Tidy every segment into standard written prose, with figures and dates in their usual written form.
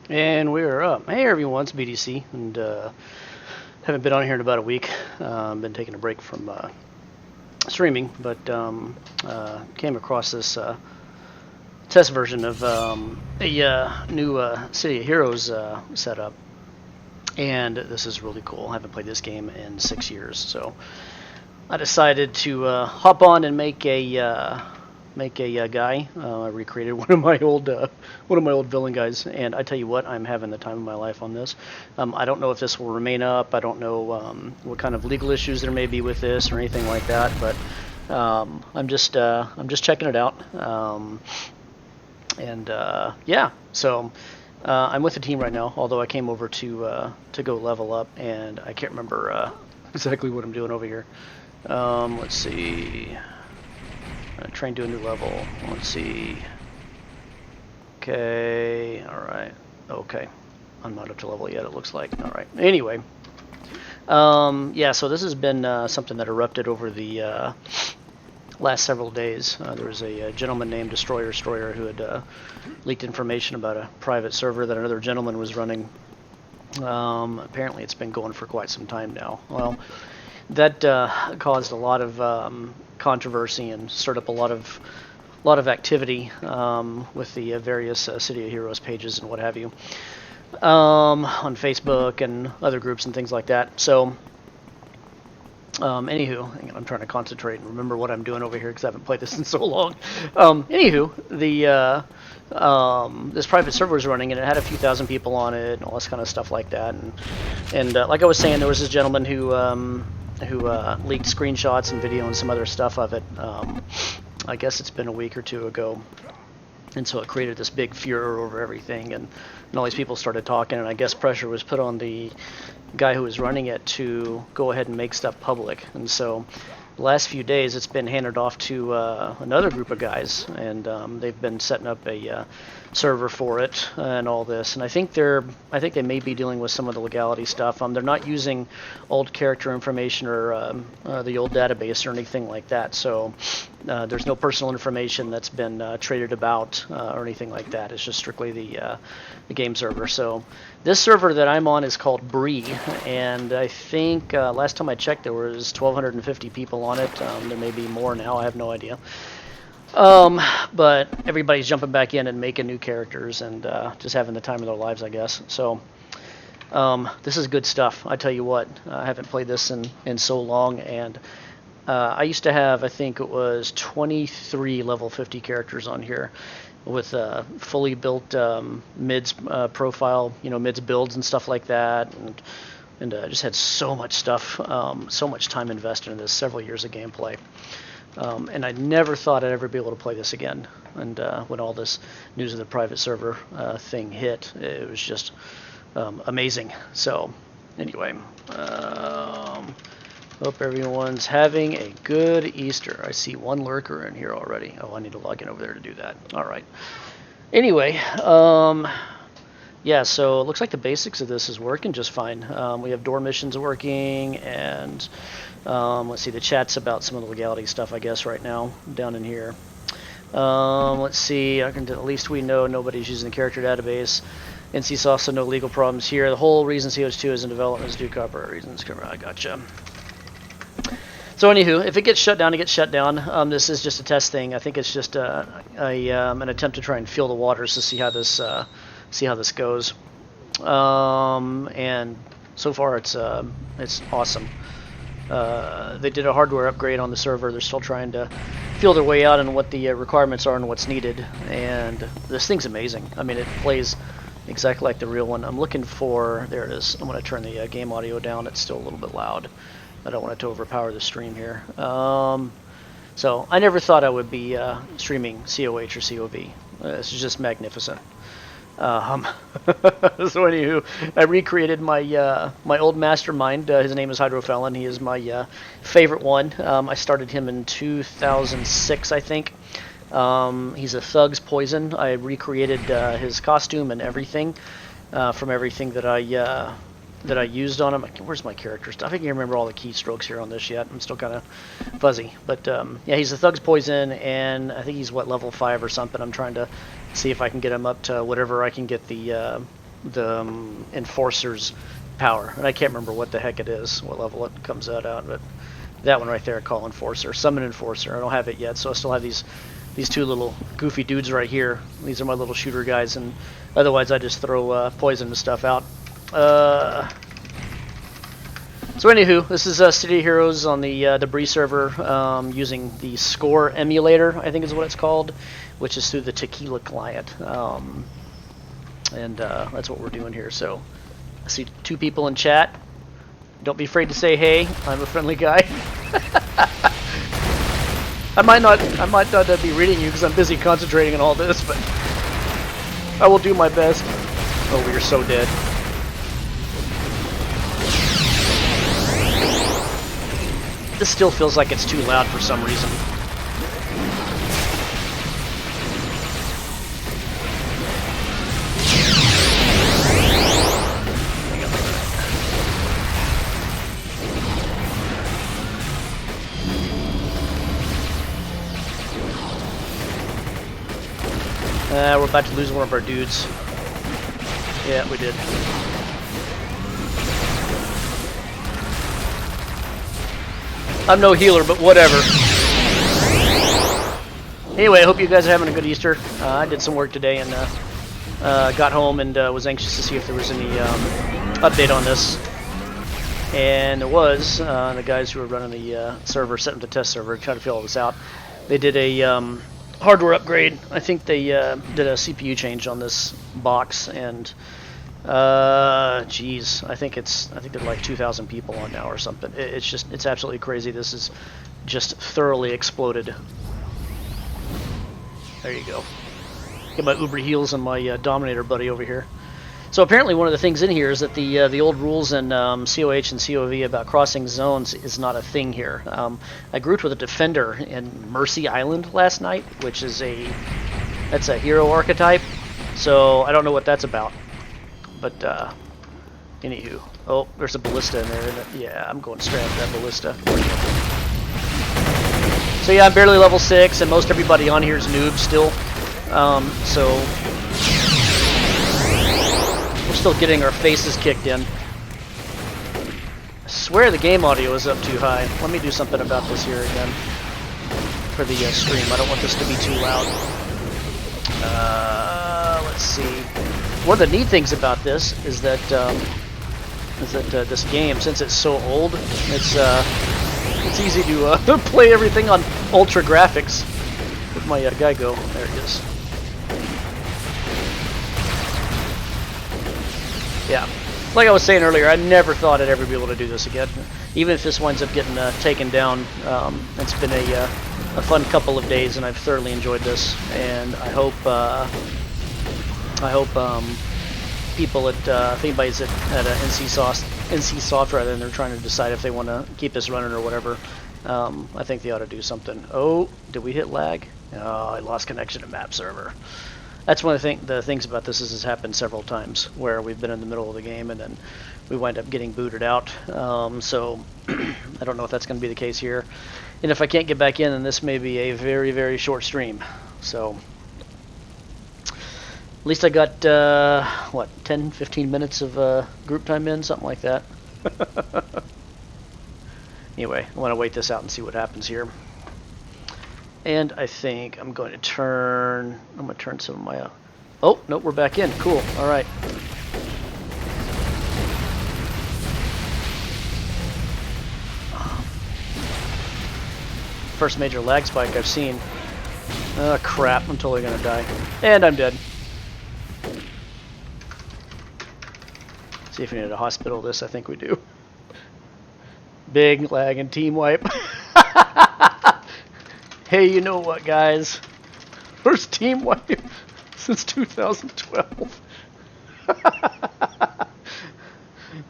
And we're up. Hey everyone, it's BDC, and haven't been on here in about a week. Been taking a break from streaming, but came across this test version of a new City of Heroes setup, and this is really cool. I haven't played this game in 6 years, so I decided to hop on and make a guy. I recreated one of my old villain guys, and I tell you what, I'm having the time of my life on this. I don't know if this will remain up. I don't know what kind of legal issues there may be with this or anything like that, but I'm just checking it out. Yeah, so I'm with the team right now. Although I came over to go level up, and I can't remember exactly what I'm doing over here. Let's see. Trying to do a new level. Let's see. Okay. All right. Okay. I'm not up to level yet, it looks like. All right. Anyway. Yeah, so this has been something that erupted over the last several days. There was a gentleman named Destroyer who had leaked information about a private server that another gentleman was running. Apparently it's been going for quite some time now. Well, that caused a lot of controversy and stirred up a lot of activity with the various City of Heroes pages and what have you on Facebook and other groups and things like that. So anywho, I'm trying to concentrate and remember what I'm doing over here because I haven't played this in so long. Anywho, the this private server was running and it had a few thousand people on it and all this kind of stuff like that. And like I was saying, there was this gentleman who leaked screenshots and video and some other stuff of it. I guess it's been a week or two ago. And so it created this big furor over everything, and all these people started talking, and I guess pressure was put on the guy who was running it to go ahead and make stuff public. And so the last few days it's been handed off to another group of guys, and they've been setting up a server for it and all this. And I think they may be dealing with some of the legality stuff. They're not using old character information or the old database or anything like that. So there's no personal information that's been traded about or anything like that. It's just strictly the game server. So this server that I'm on is called Bree, and I think last time I checked there was 1,250 people on it. There may be more now. I have no idea. But everybody's jumping back in and making new characters and just having the time of their lives, I guess. So this is good stuff. I tell you what, I haven't played this in so long, and I used to have, I think it was 23 level 50 characters on here with fully built mids profile, mids builds and stuff like that, and just had so much stuff, so much time invested in this, several years of gameplay. And I never thought I'd ever be able to play this again. And when all this news of the private server thing hit, it was just amazing. So anyway, hope everyone's having a good Easter. I see one lurker in here already. Oh, I need to log in over there to do that. All right. Anyway, yeah, so it looks like the basics of this is working just fine. We have door missions working, and let's see, the chat's about some of the legality stuff, I guess, right now, down in here. Let's see, at least we know nobody's using the character database. NC's also no legal problems here. The whole reason CO2 is in development is due to copyright reasons. I gotcha. So anywho, if it gets shut down, it gets shut down. This is just a test thing. I think it's just an attempt to try and feel the waters to see how this goes. And so far it's awesome. They did a hardware upgrade on the server. They're still trying to feel their way out on what the requirements are and what's needed. And this thing's amazing. I mean, it plays exactly like the real one. I'm looking for, there it is. I'm going to turn the game audio down. It's still a little bit loud. I don't want it to overpower the stream here. So I never thought I would be streaming COH or COV. This is just magnificent. So anywho, I recreated my my old mastermind. His name is Hydrofelon. He is my favorite one. I started him in 2006, I think. He's a Thug's Poison. I recreated his costume and everything from everything that I used on him. Where's my character stuff? I can't remember all the keystrokes here on this yet. I'm still kind of fuzzy. But yeah, he's a Thug's Poison, and I think he's, level 5 or something. I'm trying to see if I can get him up to whatever I can get the enforcer's power, and I can't remember what the heck it is, what level it comes out at, but that one right there I call enforcer, summon enforcer. I don't have it yet, so I still have these two little goofy dudes right here. These are my little shooter guys, and otherwise I just throw poison and stuff out. So anywho, this is City of Heroes on the Bree server, using the Score emulator, I think is what it's called, which is through the Tequila client. And that's what we're doing here. So I see 2 people in chat. Don't be afraid to say hey. I'm a friendly guy. I might not be reading you because I'm busy concentrating on all this, but I will do my best. Oh, we are so dead. This still feels like it's too loud for some reason. We're about to lose one of our dudes. Yeah, we did. I'm no healer, but whatever. Anyway, I hope you guys are having a good Easter. I did some work today and got home and was anxious to see if there was any update on this. And there was. The guys who were running the server, setting up the test server, trying to figure all this out. They did a hardware upgrade. I think they did a CPU change on this box, and geez, I think there are like 2,000 people on now or something. It's absolutely crazy. This is just thoroughly exploded. There you go. Get my Uber heals and my Dominator buddy over here. So apparently one of the things in here is that the old rules in COH and COV about crossing zones is not a thing here. I grouped with a Defender in Mercy Island last night, which is that's a hero archetype. So I don't know what that's about. But anywho, oh, there's a ballista in there. Yeah, I'm going straight after that ballista. So yeah, I'm barely level 6, and most everybody on here is noobs still. So we're still getting our faces kicked in. I swear the game audio is up too high. Let me do something about this here again for the stream. I don't want this to be too loud. Let's see. One of the neat things about this is that this game, since it's so old, it's easy to play everything on ultra graphics. Where'd my guy go? There he is. Yeah, like I was saying earlier, I never thought I'd ever be able to do this again. Even if this winds up getting taken down, it's been a fun couple of days, and I've thoroughly enjoyed this. And I hope people if anybody's at NC Soft rather, and they're trying to decide if they want to keep this running or whatever, I think they ought to do something. Oh, did we hit lag? Oh, I lost connection to map server. That's one of the things about this is it's happened several times where we've been in the middle of the game and then we wind up getting booted out. So I don't know if that's going to be the case here. And if I can't get back in, then this may be a very, very short stream. So at least I got, what, 10, 15 minutes of group time in, something like that. Anyway, I want to wait this out and see what happens here. And I think I'm going to turn some of my, oh, nope, we're back in. Cool, all right. First major lag spike I've seen. Oh, crap, I'm totally gonna die. And I'm dead. See if we need a hospital this, I think we do. Big lag and team wipe. Hey, you know what, guys? First team wipe since 2012.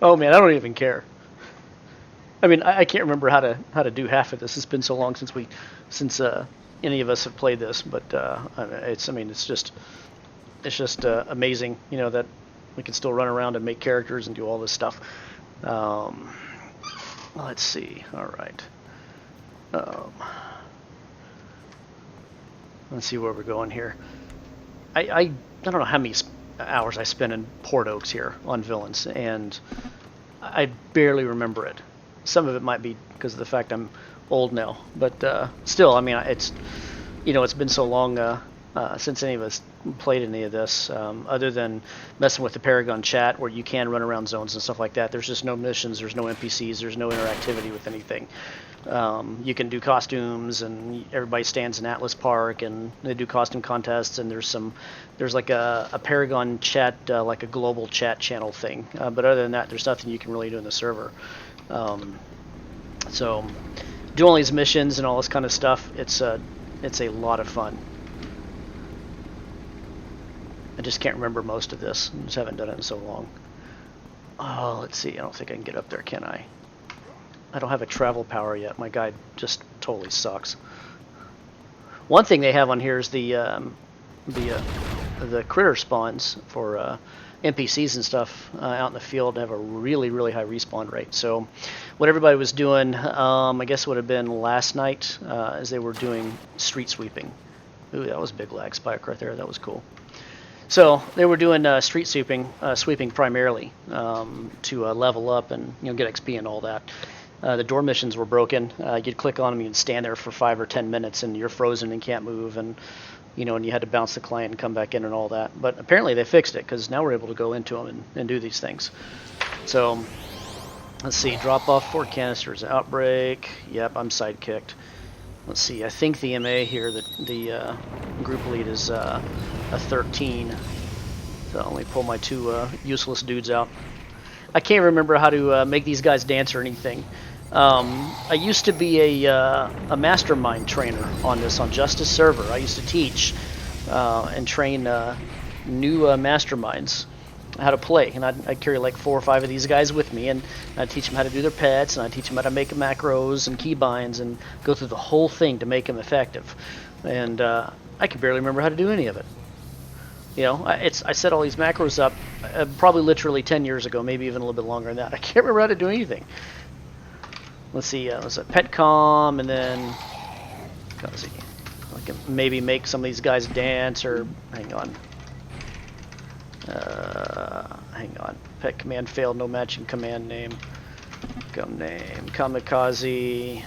Oh man, I don't even care. I mean, I can't remember how to do half of this. It's been so long since any of us have played this, but it's just amazing, you know, that we can still run around and make characters and do all this stuff. Let's see. All right. Let's see where we're going here. I don't know how many hours I spent in Port Oaks here on Villains, and I barely remember it. Some of it might be because of the fact I'm old now, but still, I mean, it's it's been so long since any of us played any of this, other than messing with the Paragon chat where you can run around zones and stuff like that. There's just no missions, there's no NPCs, there's no interactivity with anything. You can do costumes, and everybody stands in Atlas Park, and they do costume contests, and there's like a Paragon chat, like a global chat channel thing. But other than that, there's nothing you can really do in the server. So doing all these missions and all this kind of stuff, it's a lot of fun. I just can't remember most of this. I just haven't done it in so long. Oh, let's see. I don't think I can get up there, can I? I don't have a travel power yet. My guide just totally sucks. One thing they have on here is the critter spawns for NPCs and stuff out in the field have a really, really high respawn rate. So what everybody was doing, I guess it would have been last night, as they were doing street sweeping. Ooh, that was a big lag spike right there. That was cool. So they were doing street sweeping primarily to level up and get XP and all that. The door missions were broken. You'd click on them, you'd stand there for 5 or 10 minutes, and you're frozen and can't move, and and you had to bounce the client and come back in and all that. But apparently they fixed it, because now we're able to go into them and do these things. So let's see, drop off 4 canisters, outbreak. Yep, I'm sidekicked. Let's see, I think the MA here, the group lead is a 13. So let me pull my 2 useless dudes out. I can't remember how to make these guys dance or anything. I used to be a mastermind trainer on Justice server. I used to teach and train new masterminds how to play, and I'd carry like 4 or 5 of these guys with me, and I'd teach them how to do their pets, and I'd teach them how to make macros and keybinds and go through the whole thing to make them effective. And I can barely remember how to do any of it. I set all these macros up probably literally 10 years ago, maybe even a little bit longer than that. I can't remember how to do anything. Let's see, let's petcom, and then let's see, I can maybe make some of these guys dance, or hang on. Pet command failed, no matching command name. Kamikaze.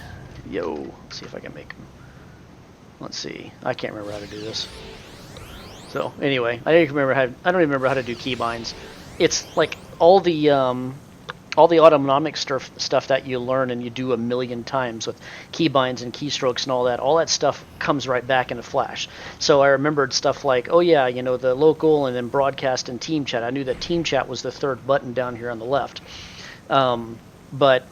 Yo, let's see if I can make them. Let's see, I can't remember how to do this. So anyway, I don't even remember how to do keybinds. It's like all the autonomic stuff that you learn and you do a million times with keybinds and keystrokes and all that stuff comes right back into Flash. So I remembered stuff like, oh yeah, the local, and then broadcast and team chat. I knew that team chat was the 3rd button down here on the left. But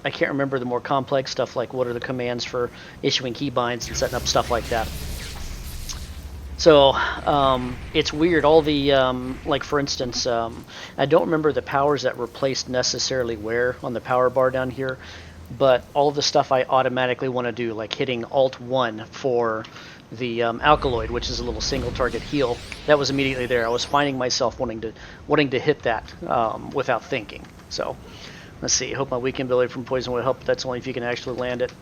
I can't remember the more complex stuff, like what are the commands for issuing keybinds and setting up stuff like that. So it's weird. All the like, for instance, I don't remember the powers that were placed necessarily where on the power bar down here, but all of the stuff I automatically want to do, like hitting Alt-1 for the Alkaloid, which is a little single target heal, that was immediately there. I was finding myself wanting to hit that without thinking. So let's see. I hope my weekend ability from poison will help. That's only if you can actually land it.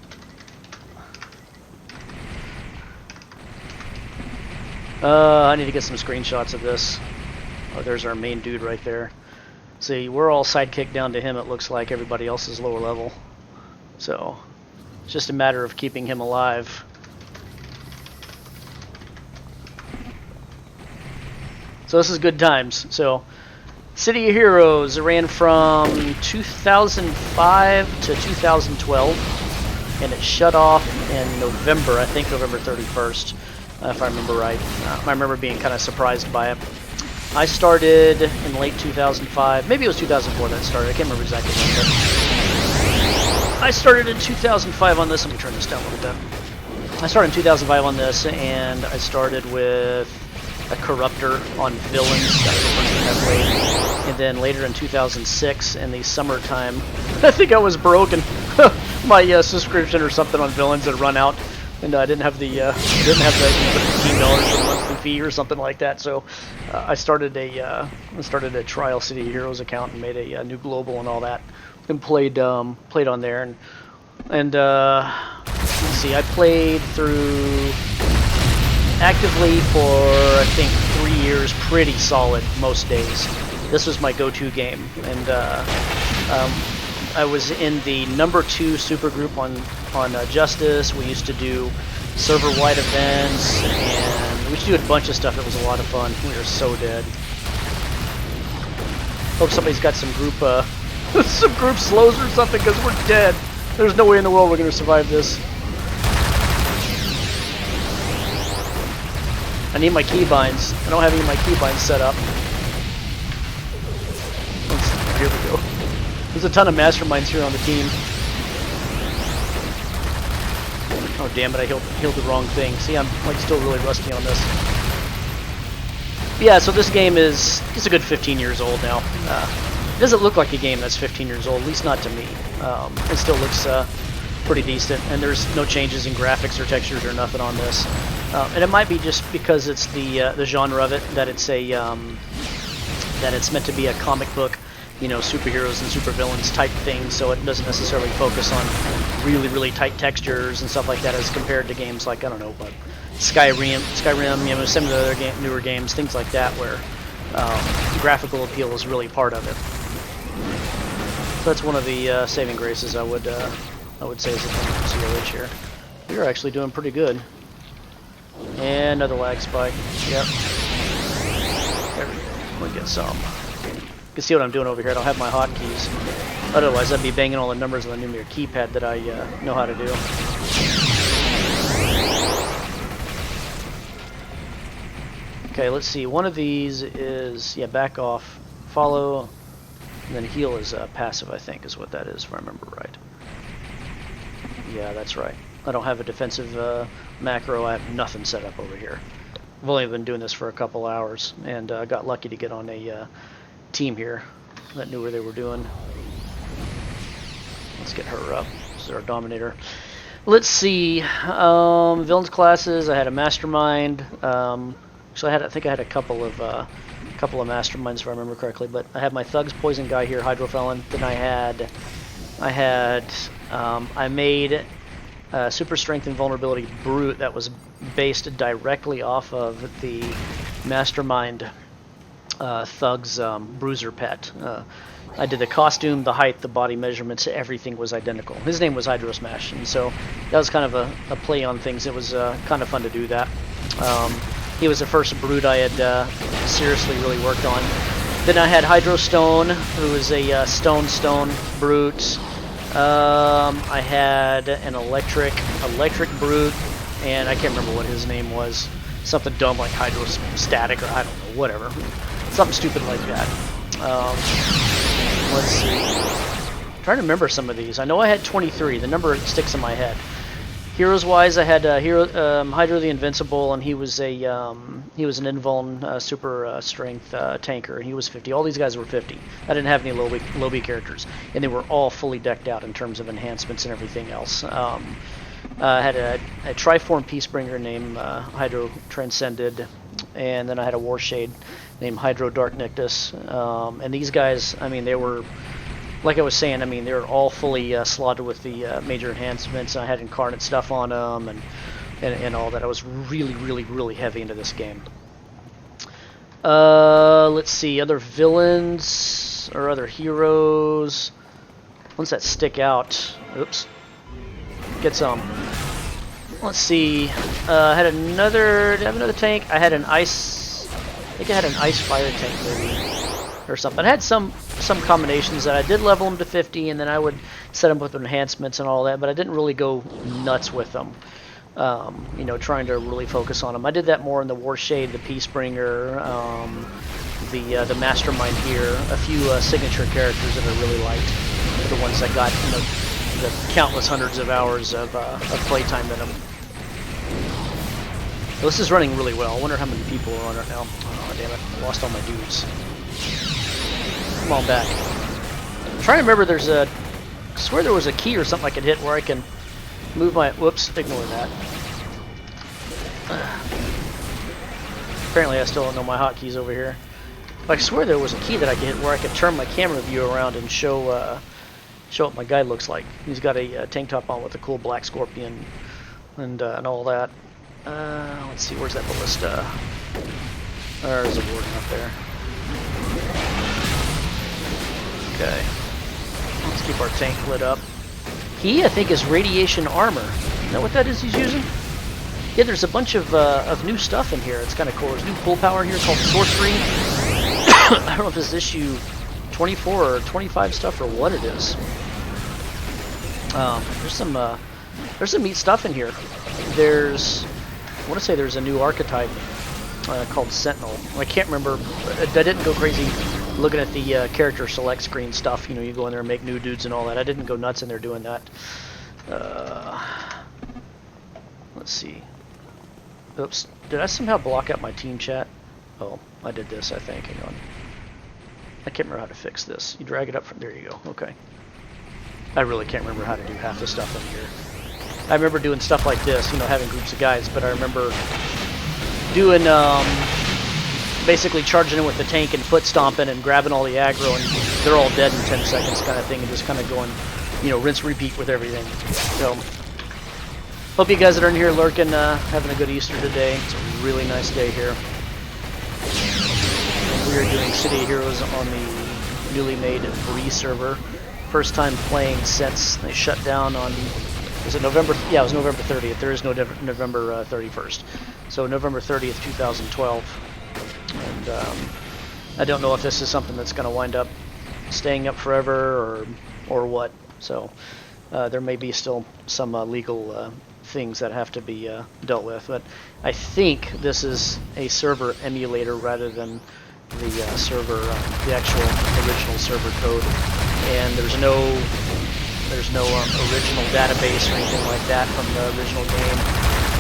I need to get some screenshots of this. Oh, there's our main dude right there. See, we're all sidekicked down to him, it looks like. Everybody else is lower level. So, it's just a matter of keeping him alive. So this is good times. So, City of Heroes ran from 2005 to 2012. And it shut off in November, I think November 31st. If I remember right. I remember being kind of surprised by it. I started in late 2005. Maybe it was 2004 that started. I can't remember exactly when. But I started in 2005 on this. Let me turn this down a little bit. I started in 2005 on this, and I started with a Corruptor on Villains. That was the first thing I played. And then later in 2006, in the summertime, I think I was broken. My subscription or something on Villains had run out. And I didn't have the $15 for a monthly fee or something like that, so I started a trial City of Heroes account and made a new global and all that, and played on there, and let's see, I played through actively for I think 3 years pretty solid most days. This was my go-to game, and I was in the #2 super group on Justice. We used to do server-wide events, and we used to do a bunch of stuff. It was a lot of fun. We were so dead. Hope somebody's got some group some group slows or something, because we're dead. There's no way in the world we're going to survive this. I need my keybinds. I don't have any of my keybinds set up. Here we go. There's a ton of masterminds here on the team. Oh damn it, I healed the wrong thing. See, I'm like still really rusty on this. Yeah, so this game is a good 15 years old now. It doesn't look like a game that's 15 years old, at least not to me. It still looks pretty decent, and there's no changes in graphics or textures or nothing on this. And it might be just because it's the genre of it, that it's a that it's meant to be a comic book, you know, superheroes and supervillains type thing, so it doesn't necessarily focus on really tight textures and stuff like that as compared to games like, I don't know, like Skyrim, you know, some of the other newer games, things like that, where graphical appeal is really part of it. So that's one of the saving graces I would say is the COH here. You're actually doing pretty good. And another lag spike. Yep. There we go. We'll get some. You can see what I'm doing over here. I don't have my hotkeys. Otherwise, I'd be banging all the numbers on the numeric keypad that I know how to do. Okay, let's see. One of these is, yeah, back off, follow, and then heal is passive, I think, is what that is, if I remember right. Yeah, that's right. I don't have a defensive macro. I have nothing set up over here. I've only been doing this for a couple hours, and got lucky to get on a team here that knew what they were doing. Let's get her up. This is our Dominator. Let's see. Villains classes. I had a Mastermind. So I think I had a couple of Masterminds, if I remember correctly. But I had my Thugs Poison guy here, Hydrofelon. Then I made Super Strength and Vulnerability Brute that was based directly off of the Mastermind Thugs Bruiser pet. I did the costume, the height, the body measurements, everything was identical. His name was Hydro Smash, and so that was kind of a play on things. It was kind of fun to do that. He was the first Brute I had seriously really worked on. Then I had Hydro Stone, who is a stone Brute. I had an electric Brute, and I can't remember what his name was. Something dumb like Hydrostatic, or I don't know, whatever. Something stupid like that. Let's see. I'm trying to remember some of these. I know I had 23. The number sticks in my head. Heroes-wise, I had Hydro the Invincible, and he was an invuln super strength tanker, and he was 50. All these guys were 50. I didn't have any low B characters, and they were all fully decked out in terms of enhancements and everything else. I had a Triform Peacebringer named Hydro Transcended, and then I had a Warshade named Hydro Dark Nictus. And these guys, I mean, they were, like I was saying, I mean, they were all fully slotted with the major enhancements. I had incarnate stuff on them and all that. I was really heavy into this game. Let's see, other villains or other heroes. Ones that stick out. Oops. Get some. Let's see. I had another. Did I have another tank? I had an ice. I think I had an ice fire tank maybe, or something. I had some combinations that I did level them to 50, and then I would set them with enhancements and all that. But I didn't really go nuts with them. You know, trying to really focus on them. I did that more in the Warshade, the Peacebringer, the Mastermind here. A few signature characters that I really liked. They're the ones that got, you know, the countless hundreds of hours of playtime in them. This is running really well. I wonder how many people are on it now. Oh, damn it. I lost all my dudes. Come on back. I'm trying to remember, I swear there was a key or something I could hit where I can move my... Whoops, ignore that. Apparently I still don't know my hotkeys over here. But I swear there was a key that I could hit where I could turn my camera view around and show what my guy looks like. He's got a tank top on with a cool black scorpion and all that. Let's see, where's that ballista? There's a warden up there. Okay. Let's keep our tank lit up. He, I think, is radiation armor. You know what that is he's using? Yeah, there's a bunch of new stuff in here. It's kind of cool. There's new pull power in here called sorcery. I don't know if it's issue 24 or 25 stuff or what it is. There's some neat stuff in here. I want to say there's a new archetype called Sentinel. I can't remember. I didn't go crazy looking at the character select screen stuff. You know, you go in there and make new dudes and all that. I didn't go nuts in there doing that. Let's see. Oops. Did I somehow block out my team chat? Oh, I did this, I think. Hang on. I can't remember how to fix this. You drag it up from there. You go. Okay. I really can't remember how to do half the stuff in here. I remember doing stuff like this, you know, having groups of guys, but I remember doing, basically charging in with the tank and foot stomping and grabbing all the aggro, and they're all dead in 10 seconds kind of thing, and just kind of going, you know, rinse, repeat with everything. So, hope you guys that are in here lurking, having a good Easter today. It's a really nice day here. And we are doing City of Heroes on the newly made Bree server. First time playing since they shut down on, was it November? Yeah, it was November 30th. There is no November 31st. So November 30th, 2012. And I don't know if this is something that's going to wind up staying up forever or what. So there may be still some legal things that have to be dealt with. But I think this is a server emulator rather than the server, the actual original server code. And there's no original database or anything like that from the original game.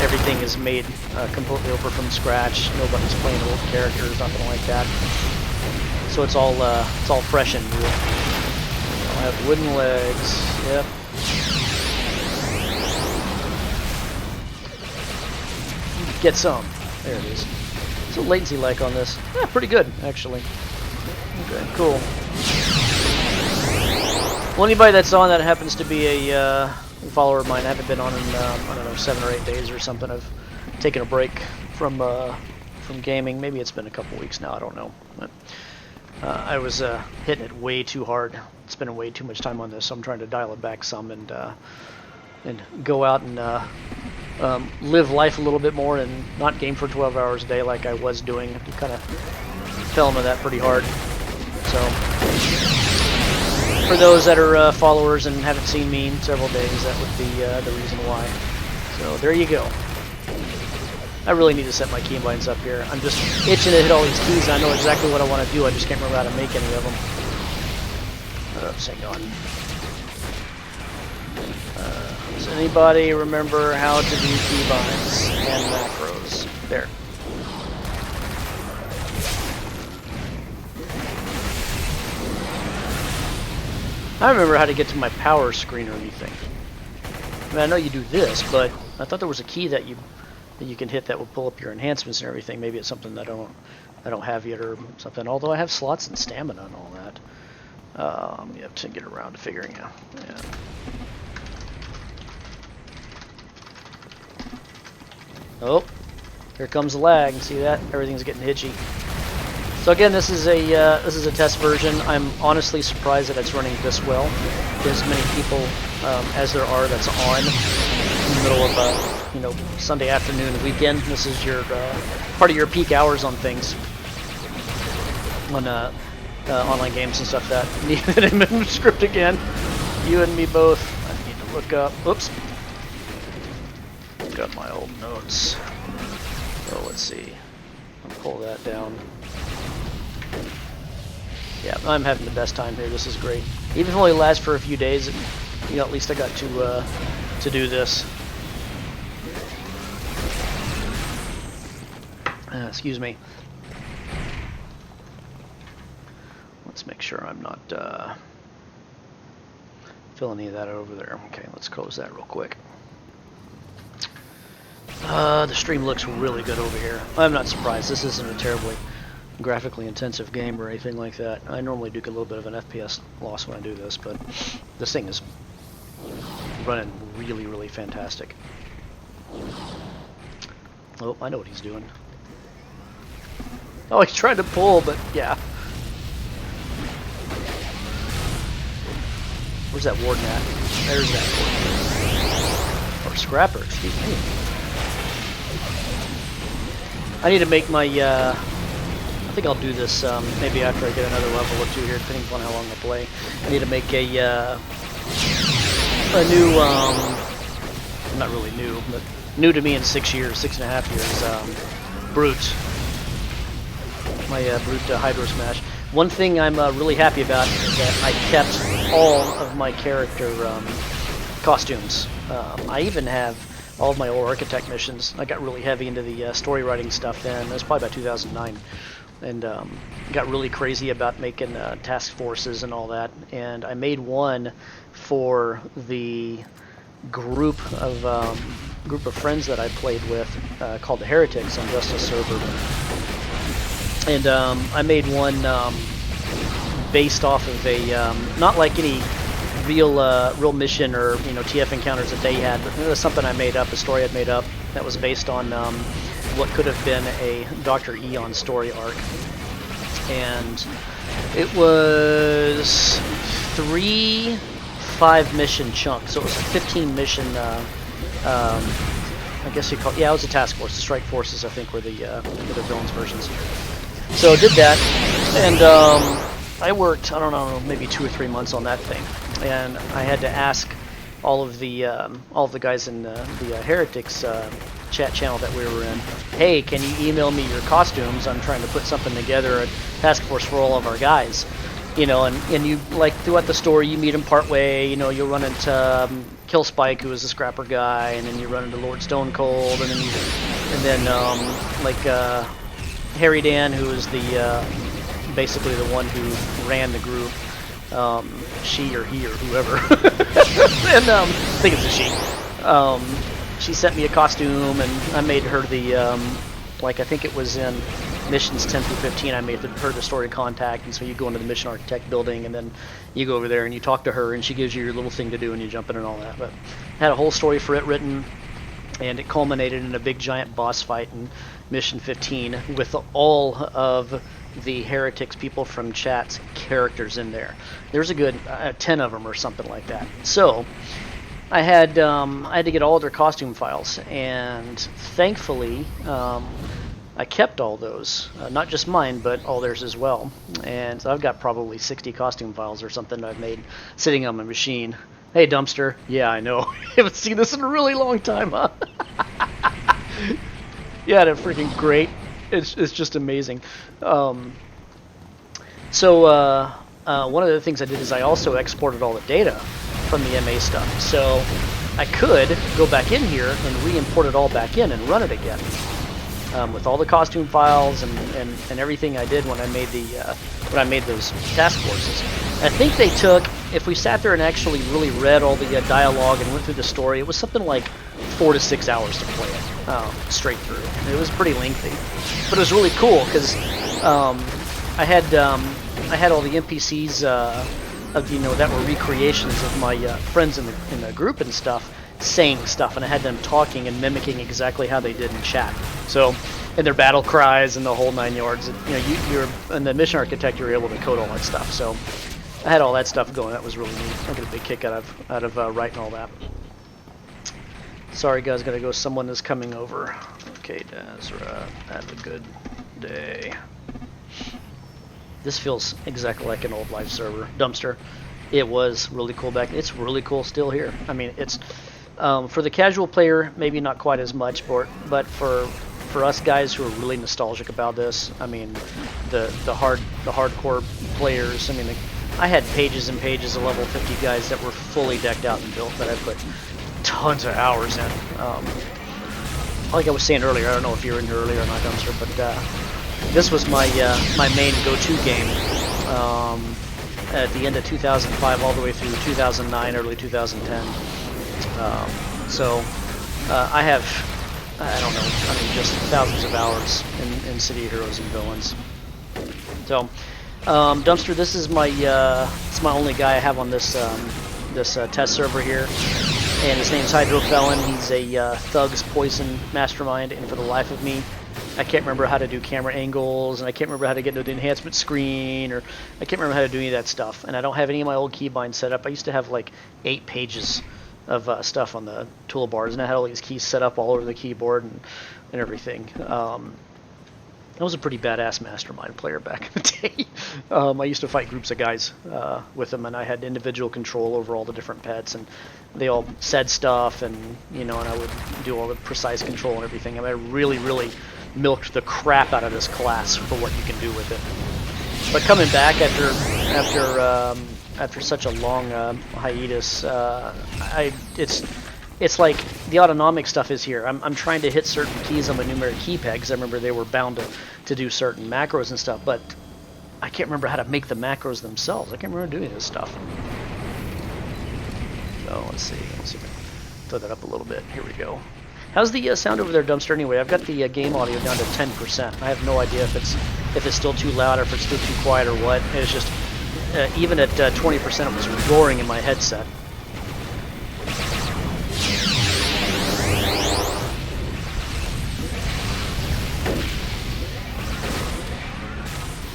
Everything is made completely over from scratch. Nobody's playing old characters, nothing like that. So it's all fresh and new. I'll have wooden legs. Yep. Get some. There it is. So latency like on this? Yeah, pretty good actually. Okay, cool. Well, anybody that's on that happens to be a follower of mine. I haven't been on in I don't know, 7 or 8 days or something. I've taken a break from gaming. Maybe it's been a couple weeks now. I don't know. But, I was hitting it way too hard. Spending way too much time on this, so I'm trying to dial it back some and go out and live life a little bit more and not game for 12 hours a day like I was doing. I kind of fell into that pretty hard. So. For those that are followers and haven't seen me in several days, that would be the reason why. So there you go. I really need to set my keybinds up here. I'm just itching to hit all these keys. I know exactly what I want to do. I just can't remember how to make any of them. Hang on. Does anybody remember how to do keybinds and macros? There. I remember how to get to my power screen or anything. I mean, I know you do this, but I thought there was a key that you can hit that will pull up your enhancements and everything. Maybe it's something that I don't have yet or something. Although I have slots and stamina and all that. You have to get around to figuring out. Yeah. Oh, here comes the lag. See that? Everything's getting hitchy. So again, this is a test version. I'm honestly surprised that it's running this well. There's as many people as there are that's on in the middle of Sunday afternoon, weekend. This is your part of your peak hours on things, on online games and stuff. That need script again. You and me both. I need to look up. Oops. Look up my old notes. So let's see. I'll pull that down. Yeah, I'm having the best time here. This is great. Even if it only lasts for a few days, at least I got to do this. Excuse me. Let's make sure I'm not filling any of that over there. Okay, let's close that real quick. The stream looks really good over here. I'm not surprised. This isn't a terribly graphically intensive game or anything like that. I normally do get a little bit of an FPS loss when I do this, but this thing is running really, really fantastic. Oh, I know what he's doing. Oh, he's trying to pull, but yeah. Where's that warden at? There's that warden. Or scrapper, excuse me. I need to make my, I think I'll do this maybe after I get another level or two here, depending upon how long I play. I need to make a new, not really new, but new to me in 6 years, 6.5 years, Brute. My Brute Hydro Smash. One thing I'm really happy about is that I kept all of my character costumes. I even have all of my old Architect missions. I got really heavy into the story writing stuff then. It was probably about 2009. And got really crazy about making task forces and all that. And I made one for the group of friends that I played with called the Heretics on Justice server. And I made one based off of a not like any real mission or TF encounters that they had, but it was something I made up, a story I'd made up that was based on what could have been a Dr. Eon story arc. And it was 3 5-mission chunks, so it was a 15 mission. I guess you call it, yeah, it was a task force. The strike forces, I think, were the villains versions. So I did that, and I worked, I don't know, maybe 2 or 3 months on that thing, and I had to ask all of the guys in the Heretics chat channel that we were in, hey, can you email me your costumes? I'm trying to put something together, a task force for all of our guys, and you, like, throughout the story, you meet them partway, you'll run into Kill Spike, who is the scrapper guy, and then you run into Lord Stone Cold, and then Harry Dan, who is the basically the one who ran the group, she or he or whoever, and I think it's a she. She sent me a costume, and I made her the I think it was in missions 10 through 15. I made her the story contact, and so you go into the mission architect building, and then you go over there and you talk to her, and she gives you your little thing to do, and you jump in and all that. But I had a whole story for it written, and it culminated in a big giant boss fight in mission 15 with all of the Heretics people from chat's characters in there. There's a good 10 of them or something like that. So I had to get all of their costume files, and thankfully I kept all those, not just mine, but all theirs as well. And so I've got probably 60 costume files or something I've made sitting on my machine. Hey, Dumpster. Yeah, I know. Haven't seen this in a really long time, huh? Yeah, they're freaking great. It's just amazing. So one of the things I did is I also exported all the data from the MA stuff. So I could go back in here and re-import it all back in and run it again. With all the costume files and everything I did when I made those task forces. I think they took, if we sat there and actually really read all the dialogue and went through the story, it was something like 4 to 6 hours to play it straight through. It was pretty lengthy, but it was really cool because I had all the NPCs that were recreations of my friends in the group and stuff, saying stuff, and I had them talking and mimicking exactly how they did in chat. So, and their battle cries and the whole 9 yards. You're in the mission architect, you're able to code all that stuff. So, I had all that stuff going. That was really neat. I get a big kick out of writing all that. Sorry, guys, gotta go. Someone is coming over. Okay, Dazra, have a good day. This feels exactly like an old live server. Dumpster. It was really cool back. It's really cool still here. I mean, it's for the casual player, maybe not quite as much, but for us guys who are really nostalgic about this, I mean, the hardcore players. I mean, I had pages and pages of level 50 guys that were fully decked out and built that I put tons of hours in. Like I was saying earlier, I don't know if you were in here earlier or not, Dumpster, but this was my main go-to game at the end of 2005 all the way through 2009, early 2010. So I have, I don't know, I mean, just thousands of hours in City of Heroes and Villains. So Dumpster, this is it's my only guy I have on this test server here, and his name's Hydro Felon. He's a Thug's Poison mastermind, and for the life of me, I can't remember how to do camera angles, and I can't remember how to get into the enhancement screen, or I can't remember how to do any of that stuff. And I don't have any of my old keybinds set up. I used to have like 8 pages of stuff on the toolbars, and I had all these keys set up all over the keyboard and everything. I was a pretty badass mastermind player back in the day. I used to fight groups of guys with them, and I had individual control over all the different pets, and they all said stuff, and and I would do all the precise control and everything. I mean, I really milked the crap out of this class for what you can do with it. But coming back after such a long hiatus, it's like the autonomic stuff is here. I'm trying to hit certain keys on my numeric keypad because I remember they were bound to do certain macros and stuff, but I can't remember how to make the macros themselves. I can't remember doing this stuff. So let's see if I can throw that up a little bit. Here we go. How's the sound over there, Dumpster? Anyway, I've got the game audio down to 10%. I have no idea if it's still too loud or if it's still too quiet or what. It's just even at 20%, it was roaring in my headset.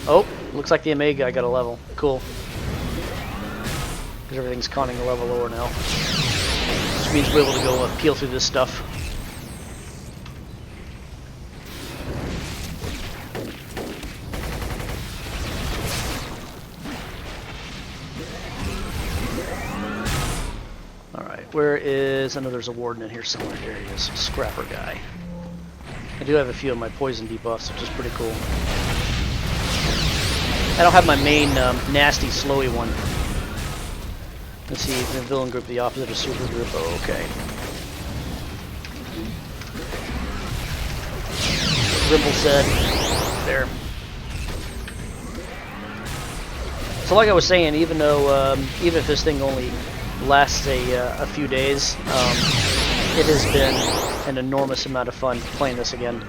Oh, looks like the MA guy got a level. Cool. Because everything's conning a level lower now. Which means we're able to go peel through this stuff. Alright, where is... I know there's a warden in here somewhere. There he is. Scrapper guy. I do have a few of my poison debuffs, which is pretty cool. I don't have my main nasty slowy one. Let's see, the villain group, the opposite of super group. Oh, okay. Ripple said. There. So like I was saying, even though, even if this thing only lasts a few days, it has been an enormous amount of fun playing this again.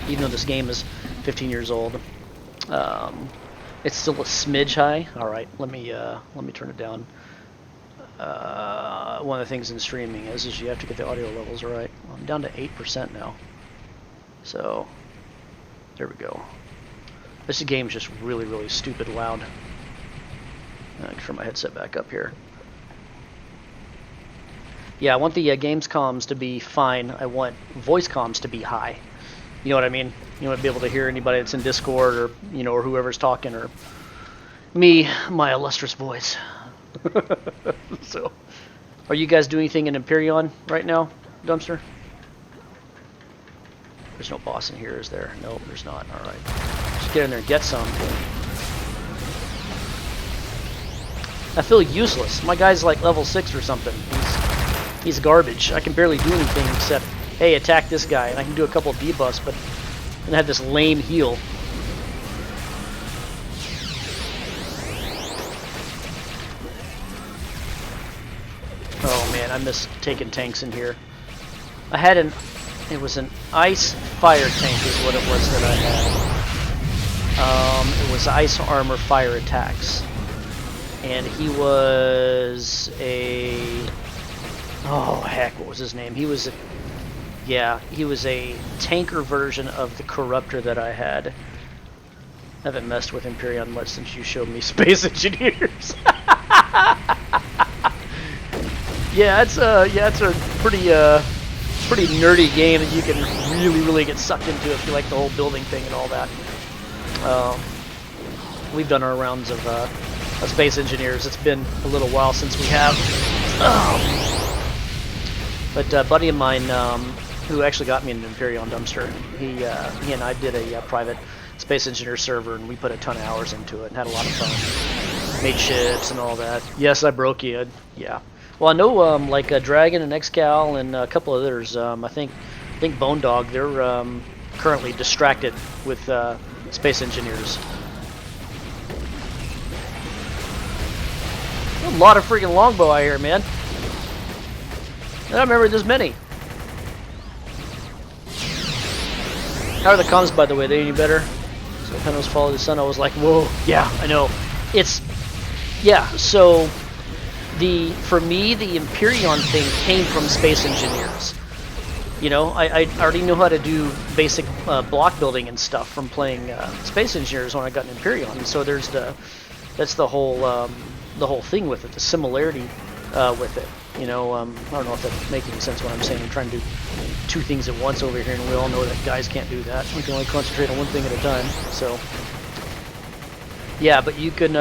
Even though this game is 15 years old. It's still a smidge high. All right, let me turn it down. One of the things in streaming is you have to get the audio levels right. Well, I'm down to 8% now. So there we go. This game's just really stupid loud. I can turn my headset back up here. Yeah, I want the games comms to be fine. I want voice comms to be high. You know what I mean? You want to be able to hear anybody that's in Discord, or or whoever's talking, or me, my illustrious voice. So, are you guys doing anything in Empyreon right now, Dumpster? There's no boss in here, is there? No, there's not. All right, just get in there and get some. I feel useless. My guy's like level 6 or something. He's garbage. I can barely do anything except, hey, attack this guy, and I can do a couple of debuffs, but I have this lame heal. Oh man, I miss taking tanks in here. I had it was an ice fire tank is what it was that I had. It was ice armor fire attacks. And he was a... Oh heck, what was his name? He was a... Yeah, he was a tanker version of the Corruptor that I had. I haven't messed with Empyreon much since you showed me Space Engineers. Yeah, it's a pretty nerdy game that you can really get sucked into if you like the whole building thing and all that. We've done our rounds of Space Engineers. It's been a little while since we have. But a buddy of mine who actually got me an Empyreon Dumpster, he and I did a private Space Engineer server, and we put a ton of hours into it and had a lot of fun. Made ships and all that. Yes, I broke you. Yeah. Well, I know like Dragon and Excal and a couple others. I think Bone Dog. They're currently distracted with Space Engineers. A lot of freaking longbow out here, man. I don't remember this many. How are the comms, by the way? Are they any better? So Penos Follow the Sun. I was like, whoa, yeah, I know. It's, yeah. So for me, the Empyreon thing came from Space Engineers. You know, I already know how to do basic block building and stuff from playing Space Engineers when I got an Imperion. And so that's the whole thing with it, the similarity with it. You know, I don't know if that's making sense what I'm saying. I'm trying to do two things at once over here, and we all know that guys can't do that. We can only concentrate on one thing at a time. So, yeah, but you can,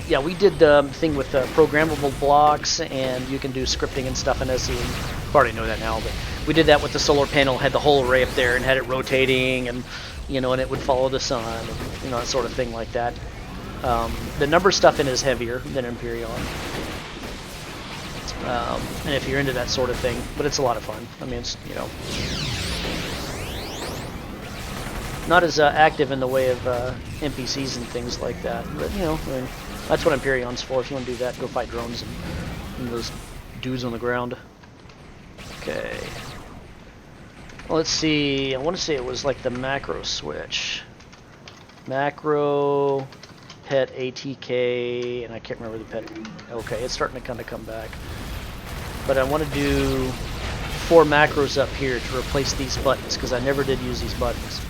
yeah, we did the thing with programmable blocks, and you can do scripting and stuff in SE. You already know that now, but we did that with the solar panel, had the whole array up there, and had it rotating, and, you know, and it would follow the sun, and, you know, that sort of thing like that. The number stuff in is heavier than Imperion. And if you're into that sort of thing, but it's a lot of fun. I mean, it's, you know, not as active in the way of NPCs and things like that, but, you know, I mean, that's what Imperion's for. If you want to do that, go fight drones and those dudes on the ground. Okay. Well, let's see. I want to say it was like the macro switch. Macro, pet, ATK, and I can't remember the pet. Okay, it's starting to kind of come back. But I want to do 4 macros up here to replace these buttons, because I never did use these buttons.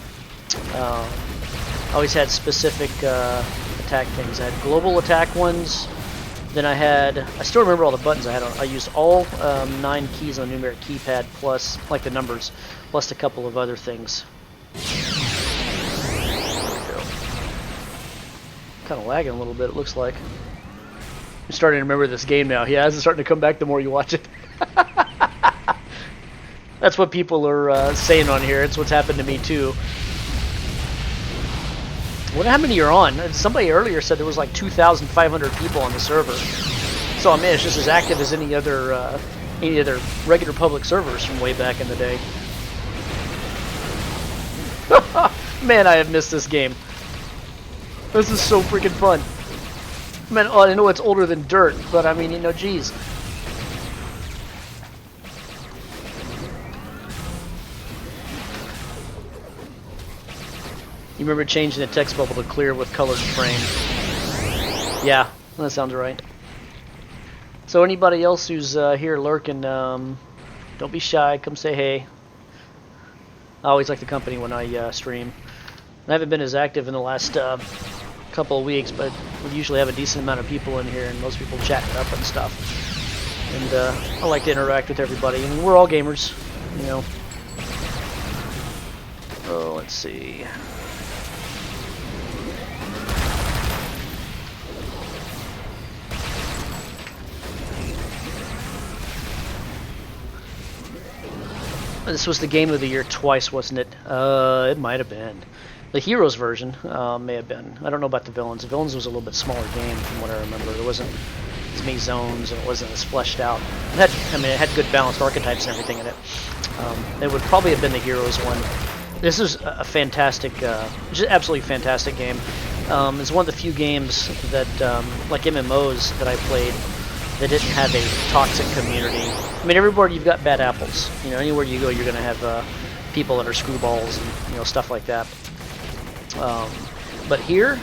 I always had specific attack things. I had global attack ones. Then I still remember all the buttons I had on. I used all 9 keys on the numeric keypad, plus, like the numbers, plus a couple of other things. Kind of lagging a little bit, it looks like. I'm starting to remember this game now. Yeah, it's starting to come back the more you watch it. That's what people are saying on here. It's what's happened to me too. I wonder how many you're on. Somebody earlier said there was like 2,500 people on the server. So I mean, it's just as active as any other regular public servers from way back in the day. Man, I have missed this game. This is so freaking fun. Man, oh, I know it's older than dirt, but I mean, you know, geez. You remember changing the text bubble to clear with colored frame? Yeah, that sounds right. So anybody else who's here lurking, don't be shy. Come say hey. I always like the company when I stream. I haven't been as active in the last couple of weeks, but we usually have a decent amount of people in here, and most people chat it up and stuff. And I like to interact with everybody. I mean, we're all gamers, you know. Oh, let's see. This was the game of the year twice, wasn't it? It might have been. The Heroes version may have been. I don't know about the Villains. The Villains was a little bit smaller game from what I remember. There wasn't as many zones, and it wasn't as fleshed out. It had good balanced archetypes and everything in it. It would probably have been the Heroes one. This is a fantastic, just absolutely fantastic game. It's one of the few games that, like MMOs that I played, that didn't have a toxic community. I mean, everywhere you've got bad apples. You know, anywhere you go, you're going to have people that are screwballs and, you know, stuff like that. But here,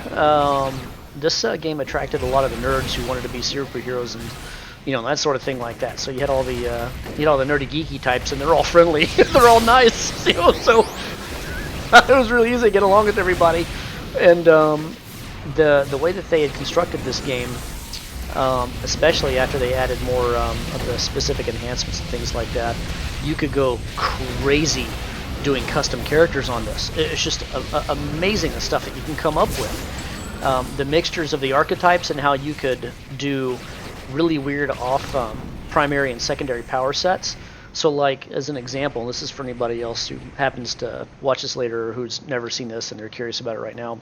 this game attracted a lot of the nerds who wanted to be superheroes and, you know, that sort of thing like that. So you had all the nerdy geeky types, and they're all friendly. They're all nice, you know. So it was really easy to get along with everybody. And the way that they had constructed this game, especially after they added more of the specific enhancements and things like that, you could go crazy doing custom characters on this. It's just amazing the stuff that you can come up with. The mixtures of the archetypes and how you could do really weird off primary and secondary power sets. So like, as an example, and this is for anybody else who happens to watch this later or who's never seen this and they're curious about it right now,